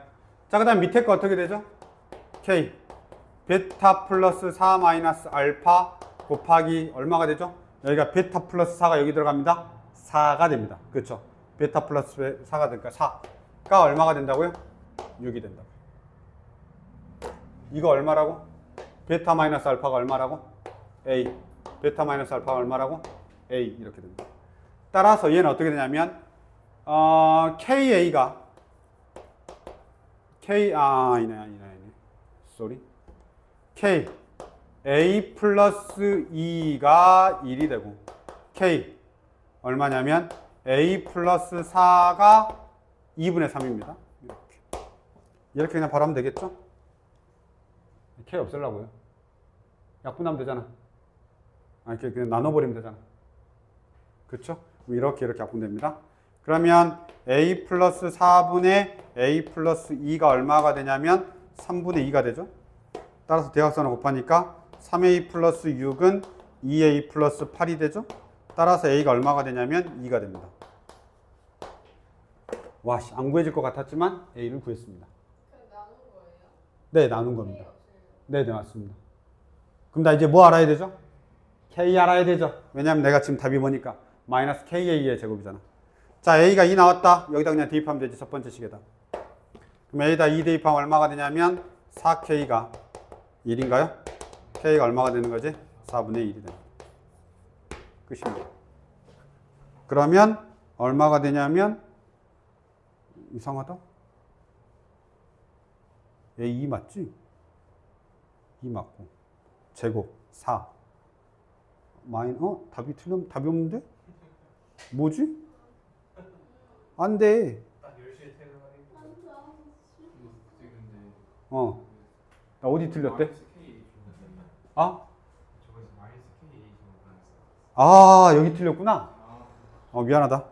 자, 그 다음 밑에 거 어떻게 되죠? K 베타 플러스 4 마이너스 알파 곱하기 얼마가 되죠? 여기가 베타 플러스 4가 여기 들어갑니다. 4가 됩니다. 그렇죠? 베타 플러스 4가 되니까 4가 얼마가 된다고요? 6이 된다고요. 이거 얼마라고? 베타 마이너스 알파가 얼마라고? A. 베타 마이너스 알파가 얼마라고? A. 이렇게 됩니다. 따라서 얘는 어떻게 되냐면 KA가 아니네. 쏘리. K A 플러스 2가 1이 되고 K 얼마냐면 A 플러스 4가 2분의 3입니다. 이렇게 그냥 바로 하면 되겠죠? K 없애려고요. 약분하면 되잖아. 아, 이렇게 그냥 나눠버리면 되잖아. 그쵸? 이렇게 약분됩니다. 그러면 A 플러스 4분의 A 플러스 2가 얼마가 되냐면 3분의 2가 되죠. 따라서 대각선을 곱하니까 3A 플러스 6은 2A 플러스 8이 되죠. 따라서 A가 얼마가 되냐면 2가 됩니다. 와, 안 구해질 것 같았지만 A를 구했습니다. 그냥 나눈 거예요? 네, 나눈 겁니다. 네, 맞습니다. 그럼 나 이제 뭐 알아야 되죠? K 알아야 되죠. 왜냐면 내가 지금 답이 뭐니까 마이너스 KA의 제곱이잖아. 자, A가 2 나왔다. 여기다 그냥 대입하면 되지. 첫 번째 식에다. 그럼 A에다 2 대입하면 얼마가 되냐면 4K가 1인가요? K가 얼마가 되는 거지? 4분의 1이 됩니다. 끝입니다. 그러면 얼마가 되냐면 이상하다. A 2 맞지? 2 맞고 제곱 4 답이 틀렸 답이 없는데? 뭐지? 안 돼. 딱 10시에 퇴근하니까. 그때 근데 나 어디 틀렸대? 마이너스 K 아? 저거에서 마이너스 K 제곱 여기 틀렸구나. 미안하다.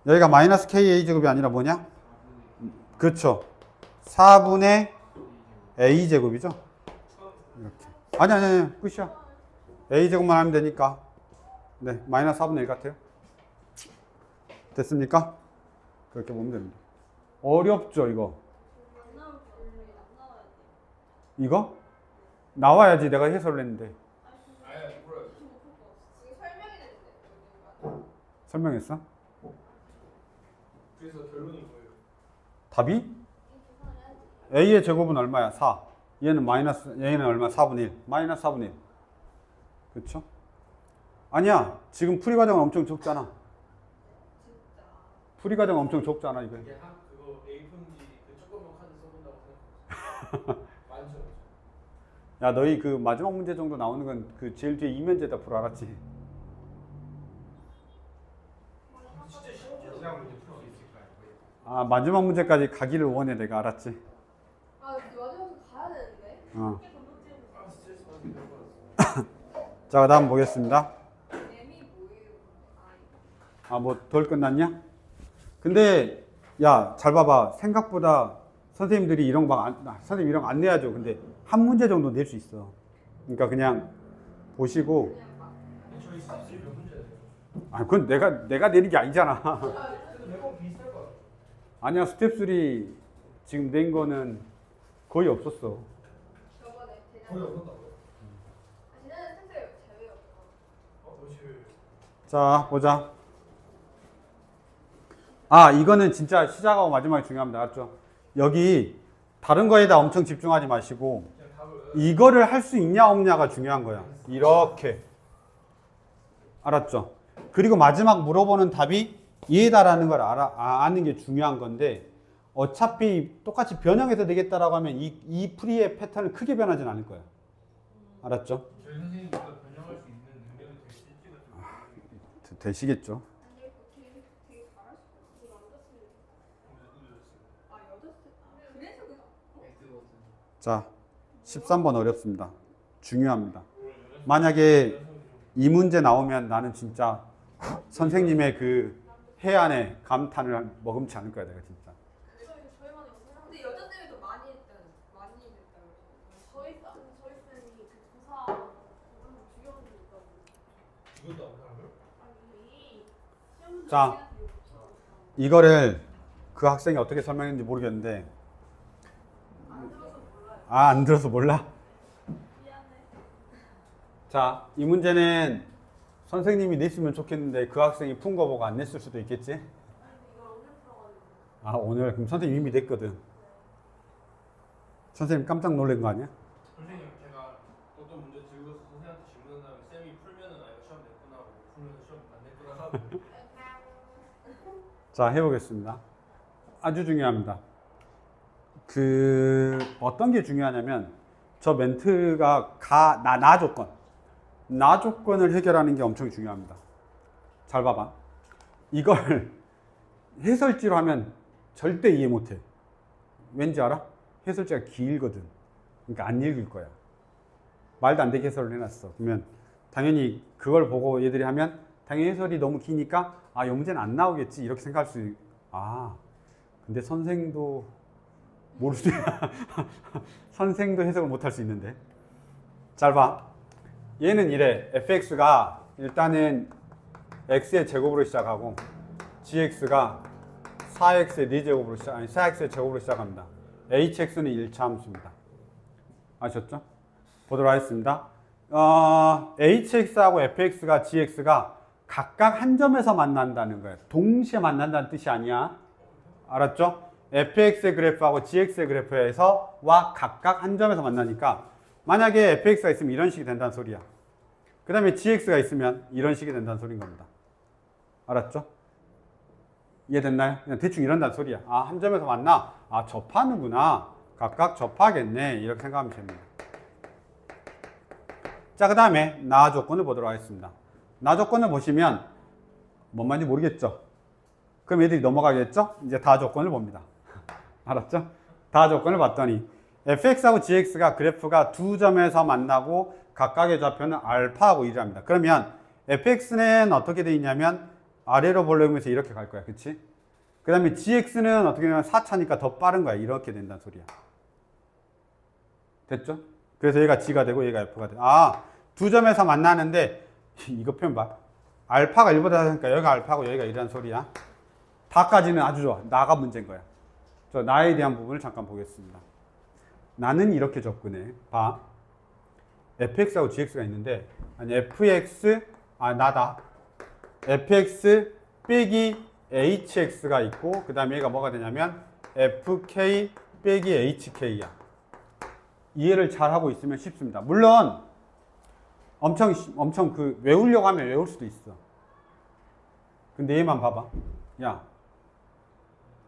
여기가 마이너스 KA 제곱이 아니라 뭐냐? 그렇죠. 4분의 A 제곱이죠. 이렇게. 아니, 끝이야. A 제곱만 하면 되니까. 네, 마이너스 4분의 1 같아요. 됐습니까? 그렇게 보면 됩니다. 어렵죠, 이거? 안 나올 때 안 나와야 돼. 이거? 나와야지 내가 해설을 했는데. 아니 뭐라 지금 설명했는데. 설명했어? 그래서 결론은 뭐예요? 답이? A의 제곱은 얼마야? 4. 얘는 얼마? 4분의 1. 마이너스 4분의 1. 그쵸? 아니야. 지금 풀이 과정은 엄청 적잖아. 풀이 과정 엄청 적잖아, 이거. 이게 그거 A 분지 그 조그만 카드 써본다고 생각했어. 많죠. 야, 너희 그 마지막 문제 정도 나오는 건 그 제일 뒤에 이면제다 풀 알았지? 진짜 쉬운 마지막 문제 풀 수 있을까요? 아, 마지막 문제까지 가기를 원해, 내가 알았지? 아, 마지막에 가야 되는데. 어. 아 스트레스 받는 거. 자, 그 다음 보겠습니다. M이 뭐예요? 아, 뭐 덜 끝났냐? 근데 야, 잘 봐봐. 생각보다 선생님들이 이런 거 선생님 이런 거 안 내야죠. 근데 한 문제 정도 낼 수 있어. 그러니까 그냥 보시고. 저희 스텝들이 몇 문제예요? 아, 그건 내가 내는 게 아니잖아. 매번 비슷할 것 같아. 아니야, 스텝 3 지금 낸 거는 거의 없었어. 저번에 거의 없었다고요? 지난해 생태 제외였어. 며칠? 자, 보자. 아, 이거는 진짜 시작하고 마지막이 중요합니다. 알았죠? 여기 다른 거에다 엄청 집중하지 마시고 그냥 답을 이거를 할 수 있냐 없냐가 중요한 거야. 이렇게. 알았죠? 그리고 마지막 물어보는 답이 얘다라는 걸 아는 게 중요한 건데 어차피 똑같이 변형해서 되겠다라고 하면 이 풀이의 패턴은 크게 변하진 않을 거야. 알았죠? 저희 선생님보다 변형할 수 있는 능력이 되실지가 좀 되시겠죠? 되게 잘하시고 이거 안 떴으면 아 여덟 세 그래서 그 자, 13번 어렵습니다. 중요합니다. 만약에 이 문제 나오면 나는 진짜 선생님의 그 해안의 감탄을 머금지 않을 거야, 내가 진짜. 저희만 근데 여자 때문에 더 많이 됐다고 저희 쌤이 그 조사 죽여주니까 죽였다고 사람을? 아니 시험 자, 이거를 그 학생이 어떻게 설명했는지 모르겠는데 안 들어서 몰라요. 안 들어서 몰라? 미안해. 자, 이 문제는 선생님이 냈으면 좋겠는데 그 학생이 푼 거 보고 안 냈을 수도 있겠지? 아니 이걸 오늘 풀어가지고. 아, 오늘 그럼 선생님 이미 냈거든. 선생님 깜짝 놀란 거 아니야? 선생님 제가 어떤 문제 들고서 선생님한테 질문한 다음에 쌤이 풀면은 아 이거 시험 냈구나 하고 풀면 시험 안 냈구나 하고 자, 해보겠습니다. 아주 중요합니다. 어떤 게 중요하냐면 저 멘트가 나 조건. 나 조건을 해결하는 게 엄청 중요합니다. 잘 봐봐. 이걸 해설지로 하면 절대 이해 못해. 왠지 알아? 해설지가 길거든. 그러니까 안 읽을 거야. 말도 안 되게 해설을 해놨어. 그러면 당연히 그걸 보고 얘들이 하면 당연히 해설이 너무 기니까 아, 이 문제는 안 나오겠지 이렇게 생각할 수 아, 근데 선생도 모를 수 선생도 해석을 못 할 수 있는데. 잘 봐. 얘는 이래. fx가 일단은 x의 제곱으로 시작하고 gx가 4x의 4제곱으로 시작, 아니 4x의 제곱으로 시작합니다. hx는 1차 함수입니다. 아셨죠? 보도록 하겠습니다. hx하고 fx가 gx가 각각 한 점에서 만난다는 거예요. 동시에 만난다는 뜻이 아니야. 알았죠? fx의 그래프하고 gx의 그래프에서 와 각각 한 점에서 만나니까 만약에 fx가 있으면 이런 식이 된다는 소리야. 그 다음에 gx가 있으면 이런 식이 된다는 소리인 겁니다. 알았죠? 이해됐나요? 그냥 대충 이런다는 소리야. 아, 한 점에서 만나? 아, 접하는구나. 각각 접하겠네. 이렇게 생각하면 됩니다. 자, 그 다음에 나 조건을 보도록 하겠습니다. 나 조건을 보시면 뭔 말인지 모르겠죠? 그럼 애들이 넘어가겠죠? 이제 다 조건을 봅니다. 알았죠? 다 조건을 봤더니 fx하고 gx가 그래프가 두 점에서 만나고 각각의 좌표는 알파하고 1이랍니다. 그러면 fx는 어떻게 되어 있냐면 아래로 볼륨에서 이렇게 갈 거야. 그치? 그 다음에 gx는 어떻게 되냐면 4차니까 더 빠른 거야. 이렇게 된다는 소리야. 됐죠? 그래서 얘가 g가 되고 얘가 f가 돼. 아, 두 점에서 만나는데 이거 표현 봐. 알파가 1보다 작으니까 여기가 알파고 여기가 1이라는 소리야. 다까지는 아주 좋아. 나가 문제인 거야. 저 나에 대한 부분을 잠깐 보겠습니다. 나는 이렇게 접근해. 봐. fx하고 gx가 있는데 아니 fx 나다. fx 빼기 hx가 있고 그 다음에 얘가 뭐가 되냐면 fk 빼기 hk야. 이해를 잘 하고 있으면 쉽습니다. 물론 엄청 그 외우려고 하면 외울 수도 있어. 근데 얘만 봐봐. 야,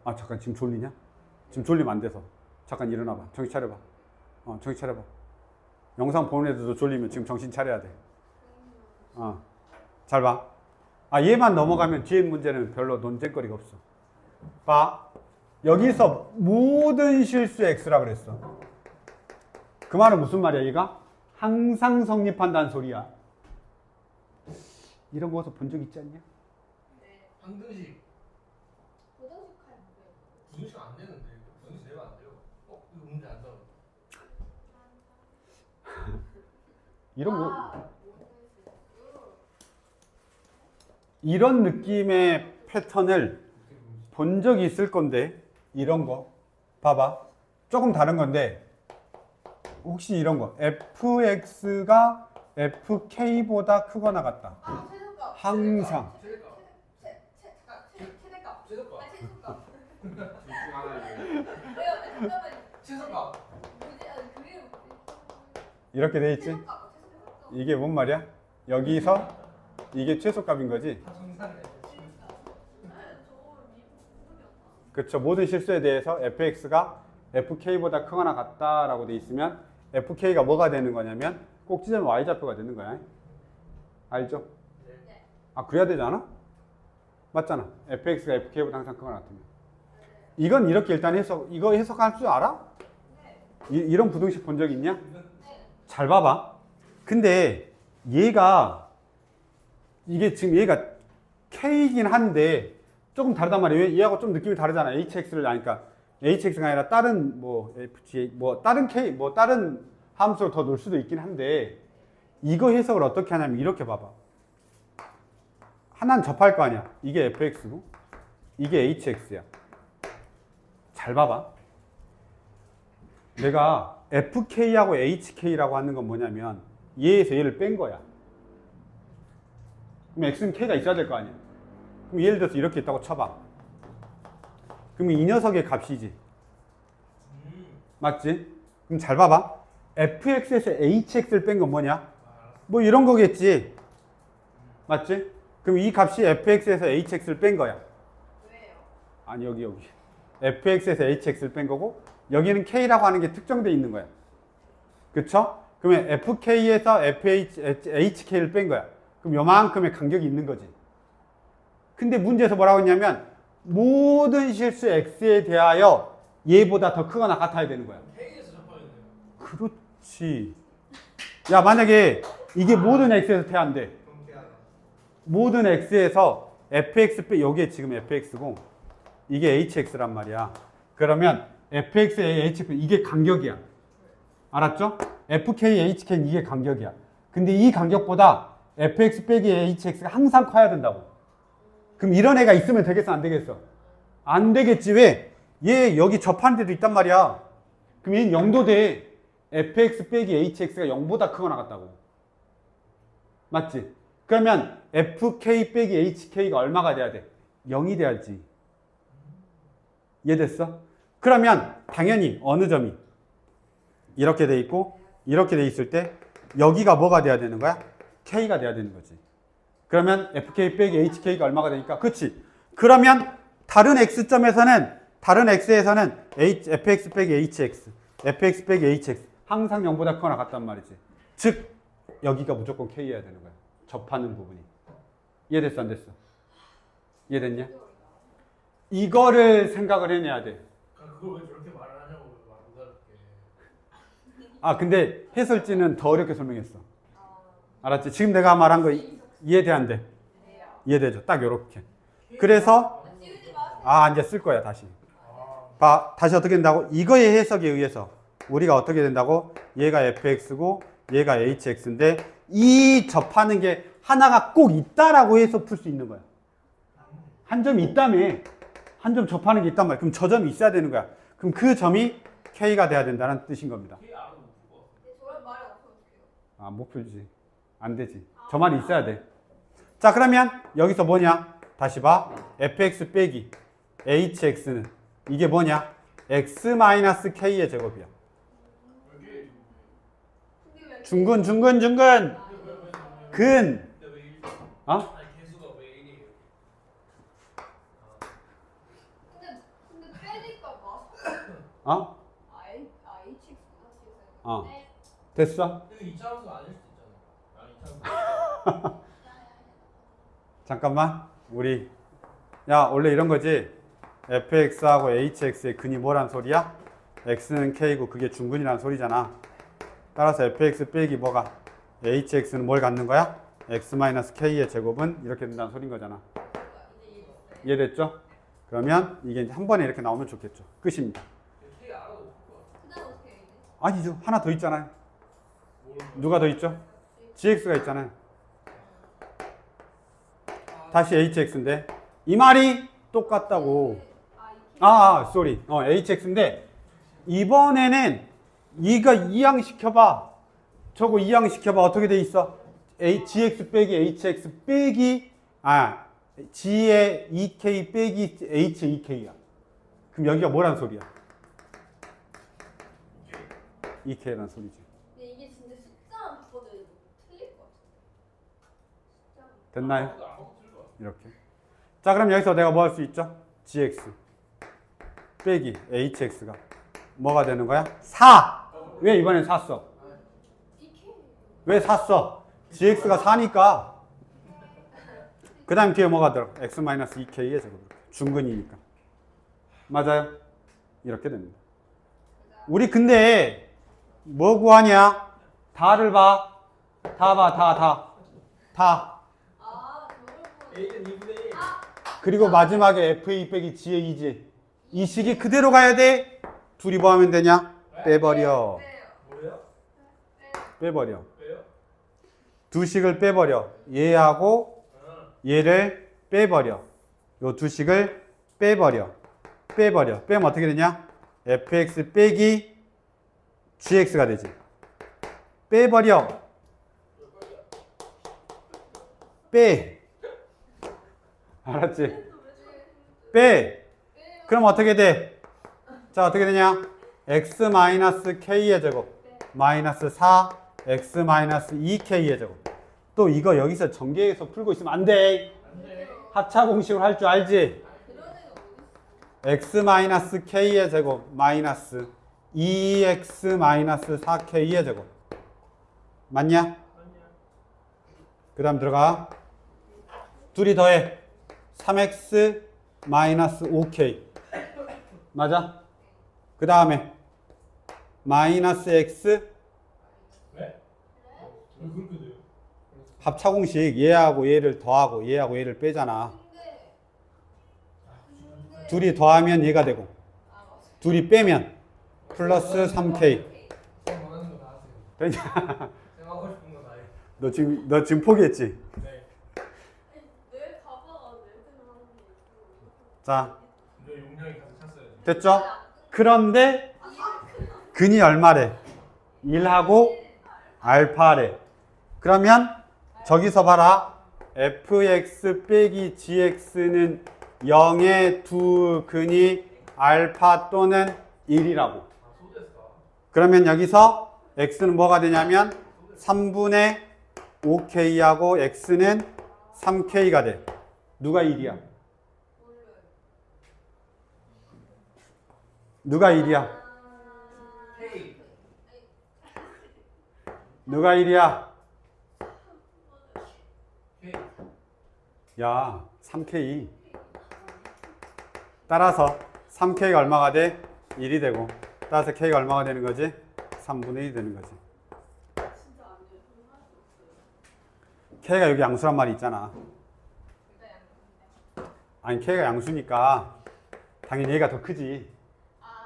아 잠깐 지금 졸리냐? 지금 졸리면 안 돼서 잠깐 일어나봐. 정신 차려봐. 정신 차려봐. 영상 보는 애들도 졸리면 지금 정신 차려야 돼. 잘 봐. 아, 얘만 넘어가면 뒤에 문제는 별로 논쟁거리가 없어. 봐. 여기서 모든 실수 x라 그랬어. 그 말은 무슨 말이야, 얘가? 항상 성립한다는 소리야. 이런 거 어디서 본 적 있지 않냐? 네. 방등식. 고등식 할 때. 부등식 안 되는데. 부등식 내면 안 돼요. 이거 문제 안 나와. 이런 거. 이런 느낌의 패턴을 본 적이 있을 건데, 이런 거. 봐봐. 조금 다른 건데, 혹시 이런 거. fx가 fk보다 크거나 같다. 아, 최소값. 항상. 최대값. 최대값. 최소값. 아, 최소값. 둘중 하나 왜요? 잠깐만. 최소값. 뭐지? 아, 그게 뭐지? 이렇게 돼 있지? 최소값. 이게 뭔 말이야? 여기서 이게 최소값인 거지? 정상이네. 그렇죠. 모든 실수에 대해서 fx가 fk보다 크거나 같다라고 돼 있으면 fk가 뭐가 되는 거냐면 꼭지점 y좌표가 되는 거야. 알죠? 아, 그래야 되지 않아? 맞잖아. fx가 fk보다 항상 크거나 같으면. 이건 이렇게 일단 이거 해석할 줄 알아? 이런 부등식 본 적 있냐? 잘 봐봐. 근데 얘가 이게 지금 얘가 k이긴 한데 조금 다르단 말이에요. 얘하고 좀 느낌이 다르잖아. hx를 아니까 hx가 아니라 다른 fg 다른 k 다른 함수를 더 넣을 수도 있긴 한데 이거 해석을 어떻게 하냐면 이렇게 봐봐. 하나는 접할 거 아니야. 이게 fx고 이게 hx야. 잘 봐봐. 내가 fk하고 hk라고 하는 건 뭐냐면 얘에서 얘를 뺀 거야. 그럼 x는 k가 있어야 될 거 아니야. 그럼 예를 들어서 이렇게 있다고 쳐봐. 그럼 이 녀석의 값이지. 맞지? 그럼 잘 봐봐. fx에서 hx를 뺀 건 뭐냐? 뭐 이런 거겠지. 맞지? 그럼 이 값이 fx에서 hx를 뺀 거야. 왜요? 아니 여기 fx에서 hx를 뺀 거고 여기는 k라고 하는 게 특정되어 있는 거야. 그쵸? 그러면 fk에서 hk를 뺀 거야. 그럼 요만큼의 간격이 있는 거지. 근데 문제에서 뭐라고 했냐면 모든 실수 x에 대하여 얘보다 더 크거나 같아야 되는 거야. K에서 접하겠네요. 그렇지. 야, 만약에 이게 모든 x에서 태한대. 모든 x에서 fx 빼 여기에 지금 fx고 이게 hx란 말이야. 그러면 fx의 hx 이게 간격이야. 알았죠? fk, hk는 이게 간격이야. 근데 이 간격보다 fx 빼기 hx가 항상 커야 된다고. 그럼 이런 애가 있으면 되겠어, 안 되겠어? 안 되겠지. 왜? 얘 여기 접하는 데도 있단 말이야. 그럼 얘는 0도 돼. fx 빼기 hx가 0보다 크거나 같다고. 맞지? 그러면 fk 빼기 hk가 얼마가 돼야 돼? 0이 돼야지. 이해됐어? 그러면 당연히 어느 점이 이렇게 돼 있고 이렇게 돼 있을 때 여기가 뭐가 돼야 되는 거야? k가 돼야 되는 거지. 그러면 fk 빼기 hk가 얼마가 되니까, 그치? 그러면 다른 x점에서는, 다른 x에서는 fx 빼기 hx, fx 빼기 hx 항상 0보다 크거나 같단 말이지. 즉 여기가 무조건 k여야 되는 거야. 접하는 부분이. 이해됐어, 안 됐어? 이해됐냐? 이거를 생각을 해내야 돼. 그걸 왜 저렇게 말을 하냐고 말 못하게. 아, 근데 해설지는 더 어렵게 설명했어. 알았지? 지금 내가 말한 거 이해돼, 안 돼? 이해되죠? 딱 요렇게. 그래서 이제 쓸 거야, 다시. 봐, 다시 어떻게 된다고? 이거의 해석에 의해서 우리가 어떻게 된다고? 얘가 fx고 얘가 hx인데 이 접하는 게 하나가 꼭 있다라고 해서 풀 수 있는 거야. 한 점이 있다며. 한 점 접하는 게 있단 말이야. 그럼 저 점이 있어야 되는 거야. 그럼 그 점이 k가 돼야 된다는 뜻인 겁니다. 저런 말이 없으면 어떡해요? 못 풀지. 안 되지. 저만 있어야 돼. 자, 그러면 여기서 뭐냐? 다시 봐. fx 빼기 hx는 이게 뭐냐? x-k의 제곱이야. 중근. 근. 어? 개수가 왜 이래요? 근데 빼니까 어? hx구나. 됐어? 근데 2차함수 아닐 수도 있잖아. 2차함수. 잠깐만. 우리 원래 이런 거지. fx하고 hx의 근이 뭐란 소리야? x는 k고 그게 중근이란 소리잖아. 따라서 fx 빼기 뭐가? hx는 뭘 갖는 거야? x-k의 제곱은 이렇게 된다는 소린 거잖아. 이해됐죠? 그러면 이게 이제 한 번에 이렇게 나오면 좋겠죠. 끝입니다. K 알아도 없을 것 같아. 그다음 어떻게 해야 돼? 아니죠. 하나 더 있잖아요. 뭘 누가 더 있죠? gx가 있잖아요. 다시 hx인데 이 말이 똑같다고. 쏘리. hx인데 이번에는 이거 이항시켜봐. 저거 이항시켜봐. 어떻게 돼 있어? gx 빼기 hx 빼기 g의 2k 빼기 h의 2k야. 그럼 여기가 뭐란 소리야? 2k란 소리지. 근데 이게 진짜 숫자만 바꿔도 틀릴 것 같아. 됐나요? 안 먹고 틀릴 것 같아. 이렇게. 자, 그럼 여기서 내가 뭐 할 수 있죠? gx 빼기 hx가 뭐가 되는 거야? 4! 왜 이번엔 4 써? 왜 4 써? gx가 4니까. 그 다음 뒤에 뭐가 들어? x-2k의 제곱. 중근이니까. 맞아요? 이렇게 됩니다. 우리 근데 뭐 구하냐? 다를 봐. 다. A는 2분의 1. 그리고 마지막에 fa 빼기 g의 2지. 이 식이 그대로 가야 돼? 둘이 뭐 하면 되냐? 빼버려. 뭐예요? 빼버려. 왜요? 두 식을 빼버려. 얘하고 얘를 빼버려. 요 두 식을 빼버려. 빼면 어떻게 되냐? fx 빼기 gx가 되지. 빼버려. 빼. 알았지? 빼. 그럼 어떻게 돼? 자, 어떻게 되냐? x-k의 제곱 마이너스 4 x-2k의 제곱. 또 이거 여기서 전개해서 풀고 있으면 안 돼. 합차 공식으로 할 줄 알지? x-k의 제곱 마이너스 2x-4k의 제곱. 맞냐? 그 다음 들어가. 둘이 더해. 3x-5k. 맞아? 그 다음에 마이너스 x 왜? 그렇게 돼요. 합차공식 얘하고 얘를 더하고 얘하고 얘를 빼잖아. 둘이 더하면 얘가 되고 둘이 빼면 플러스 3K. 쌤 원하는 거 다 하세요. 되냐? 쌤 하고 싶은 거 다 해. 너 지금 포기했지? 네. 내 가봐가 내 생각하는 게 있고. 자, 저 용량이 가득 찼어요. 됐죠? 그런데 근이 얼마래? 1하고 알파래. 그러면 저기서 봐라. fx 빼기 gx는 0의 두 근이 알파 또는 1이라고. 그러면 여기서 x는 뭐가 되냐면 3분의 5k하고 x는 3k가 돼. 누가 1이야? 누가 1이야? K. 누가 1이야? K. 야, 3k. 따라서 3k가 얼마가 돼? 1이 되고. 따라서 k가 얼마가 되는 거지? 3분의 1이 되는 거지. 진짜 안 돼요. 저는 할수 없어요. k가 여기 양수란 말이 있잖아. 아니, k가 양수니까 당연히 얘가 더 크지.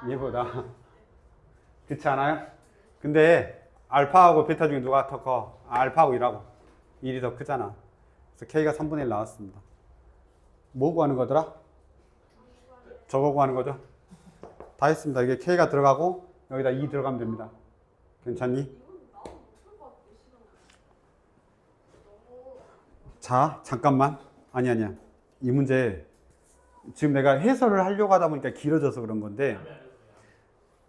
얘보다. 그렇지 않아요? 근데 알파하고 베타 중에 누가 더 커? 알파하고 1하고 1이 더 크잖아. 그래서 k가 3분의 1 나왔습니다. 뭐 구하는 거더라? 저거 구하는 거죠? 다 했습니다. 이게 k가 들어가고 여기다 2 들어가면 됩니다. 괜찮니? 자, 잠깐만. 아니야. 이 문제 지금 내가 해설을 하려고 하다 보니까 길어져서 그런 건데,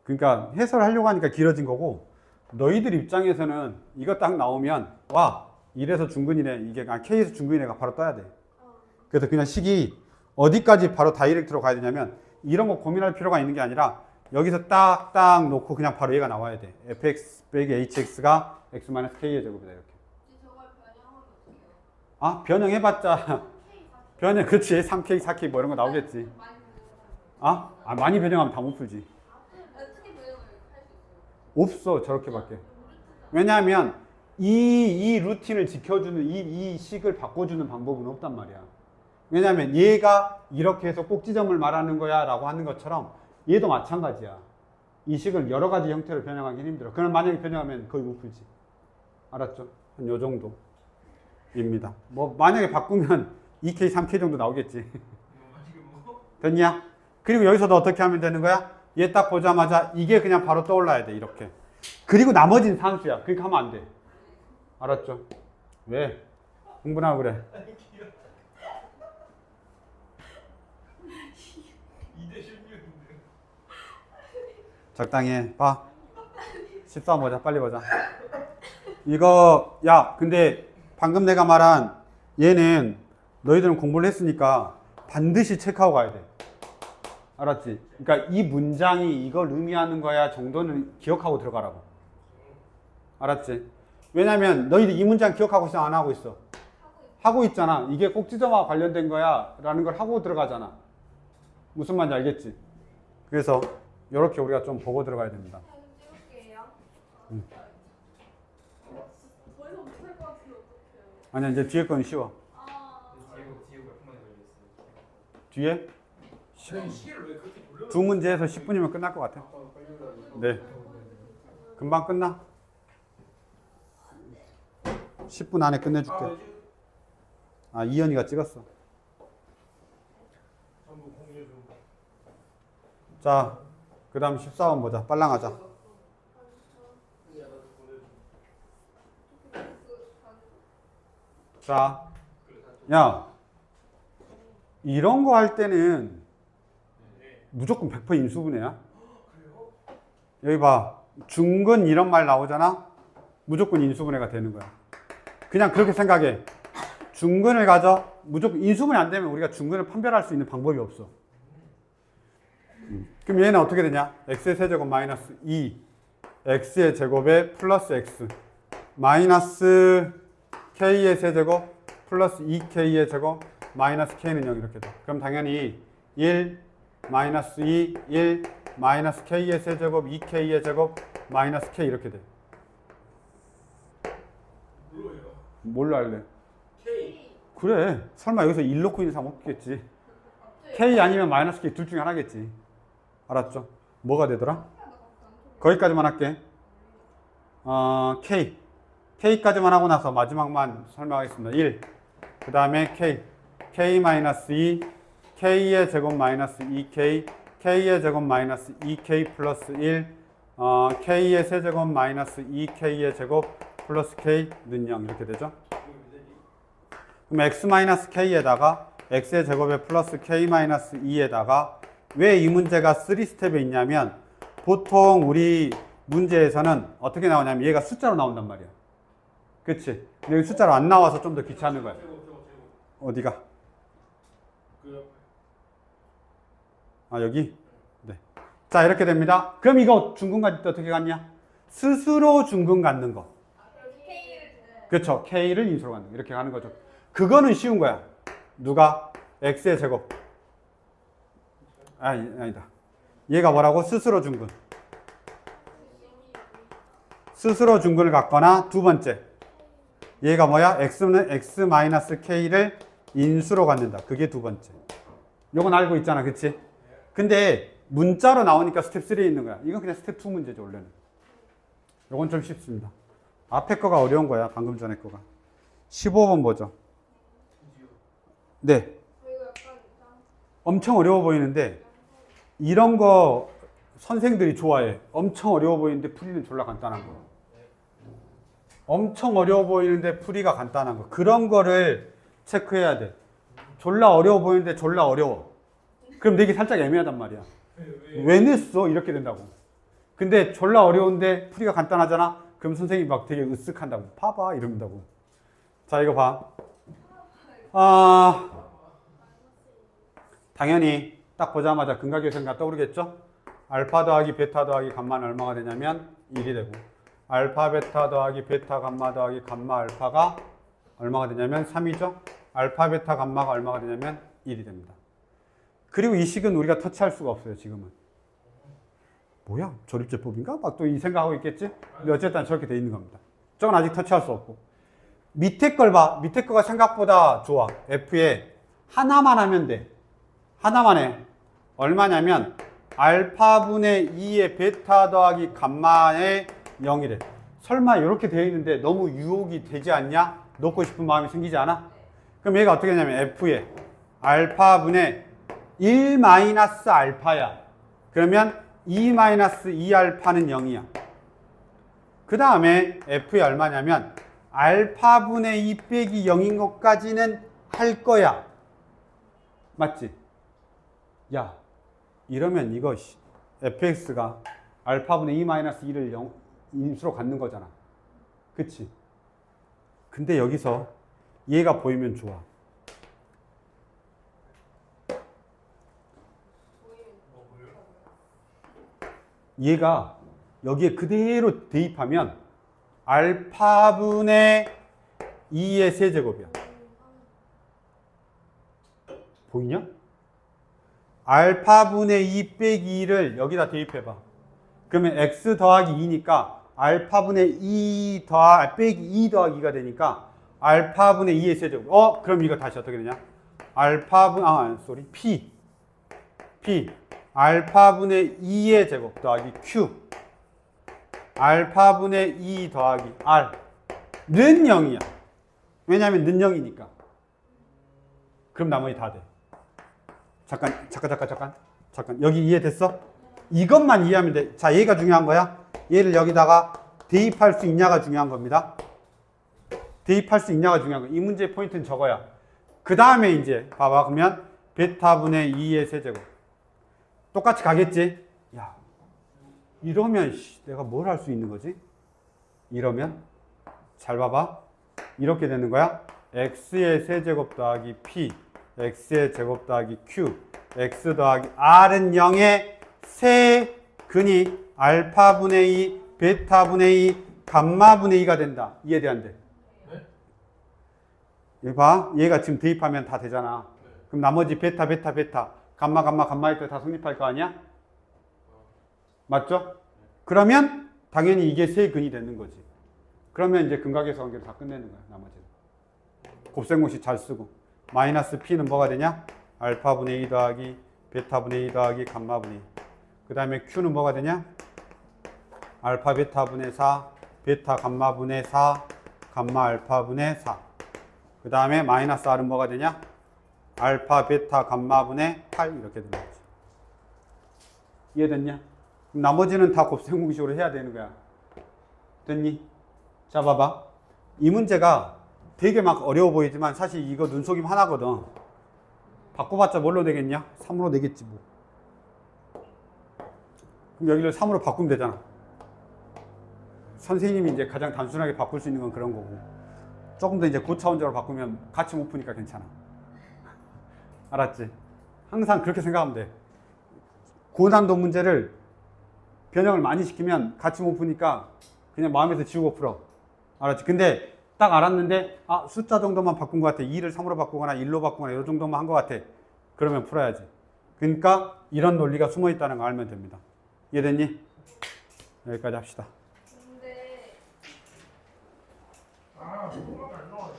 그러니까 해설을 하려고 하니까 길어진 거고, 너희들 입장에서는 이거 딱 나오면 와, 1에서 중근이네, 이게 K에서 중근이네가 바로 떠야 돼. 그래서 그냥 식이 어디까지 바로 다이렉트로 가야 되냐면, 이런 거 고민할 필요가 있는 게 아니라 여기서 딱딱 놓고 그냥 바로 얘가 나와야 돼. fx 빼기 hx가 x-k의 제곱이다, 이렇게. 저걸 변형하면 어떡해요? 아, 변형해봤자 변형, 그렇지. 3k, 4k 뭐 이런 거 나오겠지. 많이 아? 많이 변형하면 다 못 풀지. 어떻게 변형을 할 수 있어요? 없어, 저렇게밖에. 왜냐하면 이 루틴을 지켜주는 이 식을 바꿔주는 방법은 없단 말이야. 왜냐하면 얘가 이렇게 해서 꼭지점을 말하는 거야 라고 하는 것처럼 얘도 마찬가지야. 이 식을 여러 가지 형태로 변형하기는 힘들어. 그럼 만약에 변형하면 거의 못 풀지. 알았죠? 한 요 정도입니다. 뭐 만약에 바꾸면 2K, 3K 정도 나오겠지. 됐냐? 그리고 여기서도 어떻게 하면 되는 거야? 얘 딱 보자마자 이게 그냥 바로 떠올라야 돼, 이렇게. 그리고 나머지는 산수야. 그러니까 하면 안 돼. 알았죠? 왜? 흥분하고 그래. 2대 16인데. 적당히 해. 봐. 14 보자. 빨리 보자. 이거, 야, 근데 방금 내가 말한 얘는 너희들은 공부를 했으니까 반드시 체크하고 가야 돼. 알았지? 그러니까 이 문장이 이걸 의미하는 거야 정도는 기억하고 들어가라고. 알았지? 왜냐면 너희들 이 문장 기억하고 있어, 안 하고 있어? 하고 있잖아. 이게 꼭지점과 관련된 거야 라는 걸 하고 들어가잖아. 무슨 말인지 알겠지? 그래서 이렇게 우리가 좀 보고 들어가야 됩니다. 찍을게요. 더 이상 못할 것 같은데 어떡해요? 아니야, 이제 뒤에 건 쉬워. 뒤에 몇 분만에 걸렸어요. 뒤에 시계를 왜 그렇게 돌려? 두 문제에서 10분이면 끝날 것 같아. 네. 금방 끝나. 10분 안에 끝내줄게. 아, 이현이가 찍었어. 전부 공유 좀. 자, 그 다음 14번 보자. 빨랑하자. 자, 야, 이런 거 할 때는 무조건 100% 인수분해야. 여기 봐. 중근 이런 말 나오잖아. 무조건 인수분해가 되는 거야. 그냥 그렇게 생각해. 중근을 가져. 무조건 인수분해 안 되면 우리가 중근을 판별할 수 있는 방법이 없어. 그럼 얘는 어떻게 되냐? x의 세제곱 마이너스 2 x의 제곱에 플러스 x 마이너스 k의 세제곱 플러스 2k의 제곱 마이너스 k는 0 이렇게 돼. 그럼 당연히 1 마이너스 2 1 마이너스 k의 세제곱 2k의 제곱 마이너스 k 이렇게 돼. 뭘로 할래? K. 그래. 설마 여기서 1 놓고 있는 사람 없겠지. K 아니면 마이너스 K 둘 중에 하나겠지. 알았죠? 뭐가 되더라? 거기까지만 할게. K. K까지만 하고 나서 마지막만 설명하겠습니다. 1. 그 다음에 K. K-2. K의 제곱 마이너스 2K. K의 제곱 마이너스 2K 플러스 1. K의 세제곱 마이너스 2K의 제곱 플러스 K는 0 이렇게 되죠. 그럼 X-K에다가 X의 제곱에 플러스 K-2에다가 왜 이 문제가 3스텝에 있냐면 보통 우리 문제에서는 어떻게 나오냐면 얘가 숫자로 나온단 말이야. 그치? 근데 여기 숫자로 안 나와서 좀 더 귀찮은 거야. 제곱. 어디가? 그 여기? 네. 자, 이렇게 됩니다. 그럼 이거 중근 갖을 때 어떻게 갖냐? 스스로 중근 갖는 거. 그렇죠. K를 인수로 갖는 거. 이렇게 가는 거죠. 그거는 쉬운 거야. 누가? X의 제곱. 아니다. 얘가 뭐라고? 스스로 중근. 스스로 중근을 갖거나 두 번째. 얘가 뭐야? X는 X-K를 인수로 갖는다. 그게 두 번째. 요건 알고 있잖아. 그치? 근데 문자로 나오니까 스텝 3에 있는 거야. 이건 그냥 스텝 2 문제죠, 원래는. 요건 좀 쉽습니다. 앞에 거가 어려운 거야. 방금 전에 거가. 15번 보죠. 네. 엄청 어려워 보이는데 이런 거 선생들이 좋아해. 엄청 어려워 보이는데 풀이는 졸라 간단한 거. 엄청 어려워 보이는데 풀이가 간단한 거. 그런 거를 체크해야 돼. 졸라 어려워 보이는데 졸라 어려워. 그럼 내게 살짝 애매하단 말이야. 왜 냈어? 이렇게 된다고. 근데 졸라 어려운데 풀이가 간단하잖아? 그럼 선생님이 막 되게 으쓱한다고. 봐봐 이런다고. 자, 이거 봐. 당연히 딱 보자마자 근각의 생각 떠오르겠죠? 알파 더하기 베타 더하기 감마는 얼마가 되냐면 1이 되고, 알파 베타 더하기 베타 감마 더하기 감마 알파가 얼마가 되냐면 3이죠? 알파 베타 감마가 얼마가 되냐면 1이 됩니다. 그리고 이 식은 우리가 터치할 수가 없어요, 지금은. 뭐야? 조립제법인가? 막 또 이 생각하고 있겠지? 근데 어쨌든 저렇게 돼 있는 겁니다. 저건 아직 터치할 수 없고. 밑에 걸 봐. 밑에 거가 생각보다 좋아. F에 하나만 하면 돼. 하나만 해. 얼마냐면 알파분의 2의 베타 더하기 감마의 0이래. 설마 이렇게 되어 있는데 너무 유혹이 되지 않냐? 놓고 싶은 마음이 생기지 않아? 그럼 얘가 어떻게 되냐면 F에 알파분의 1 마이너스 알파야. 그러면 2 마이너스 2알파는 0이야. 그 다음에 F에 얼마냐면 알파분의 2 빼기 0인 것까지는 할 거야. 맞지? 야, 이러면 이거 fx가 알파분의 2 마이너스 2를 0 인수로 갖는 거잖아. 그치? 근데 여기서 얘가 보이면 좋아. 얘가 여기에 그대로 대입하면 알파분의 2의 세제곱이야. 보이냐? 알파분의 2 빼기 2를 여기다 대입해봐. 그러면 x 더하기 2니까 알파분의 2 빼기 2 더하기 2가 되니까 알파분의 2의 세제곱. 그럼 이거 다시 어떻게 되냐? P 알파분의 2의 제곱 더하기 Q 알파분의 2 더하기 R는 0이야. 왜냐하면 는 0이니까. 그럼 나머지 다 돼. 잠깐. 여기 이해됐어? 이것만 이해하면 돼. 자, 얘가 중요한 거야. 얘를 여기다가 대입할 수 있냐가 중요한 겁니다. 대입할 수 있냐가 중요한 거야. 이 문제의 포인트는 저거야. 그 다음에 이제 봐봐. 그러면 베타분의 2의 세제곱. 똑같이 가겠지? 야, 이러면 내가 뭘 할 수 있는 거지? 이러면 잘 봐봐. 이렇게 되는 거야. x의 세제곱 더하기 p x의 제곱 더하기 q x 더하기 r은 0의 세근이 알파분의 2 베타분의 2 감마분의 2가 된다. 이해돼 안 돼? 네? 여기 봐. 얘가 지금 대입하면 다 되잖아. 그럼 나머지 베타 감마일 때 다 성립할 거 아니야? 맞죠? 그러면 당연히 이게 세근이 되는 거지. 그러면 이제 근각에서 관계를 다 끝내는 거야, 나머지는. 곱셈공식 잘 쓰고. 마이너스 P는 뭐가 되냐? 알파분의 2 더하기 베타분의 2 더하기 감마분의 2. 그 다음에 Q는 뭐가 되냐? 알파 베타분의 4, 베타 감마분의 4, 감마 알파분의 4. 그 다음에 마이너스 R은 뭐가 되냐? 알파 베타 감마분의 8 이렇게 되는 거지. 이해됐냐? 그럼 나머지는 다 곱셈공식으로 해야 되는 거야. 됐니? 자, 봐봐. 이 문제가 되게 막 어려워 보이지만 사실 이거 눈속임 하나거든. 바꿔봤자 뭘로 되겠냐? 3으로 되겠지 뭐. 그럼 여기를 3으로 바꾸면 되잖아. 선생님이 이제 가장 단순하게 바꿀 수 있는 건 그런 거고. 조금 더 이제 고차원적으로 바꾸면 같이 못 푸니까 괜찮아. 알았지? 항상 그렇게 생각하면 돼. 고난도 문제를 변형을 많이 시키면 같이 못 푸니까 그냥 마음에서 지우고 풀어. 알았지? 근데 딱 알았는데 아 숫자 정도만 바꾼 것 같아. 2를 3으로 바꾸거나 1로 바꾸거나 이 정도만 한 것 같아. 그러면 풀어야지. 그러니까 이런 논리가 숨어 있다는 거 알면 됩니다. 이해됐니? 여기까지 합시다. 근데 아, 뭐가 안 나와.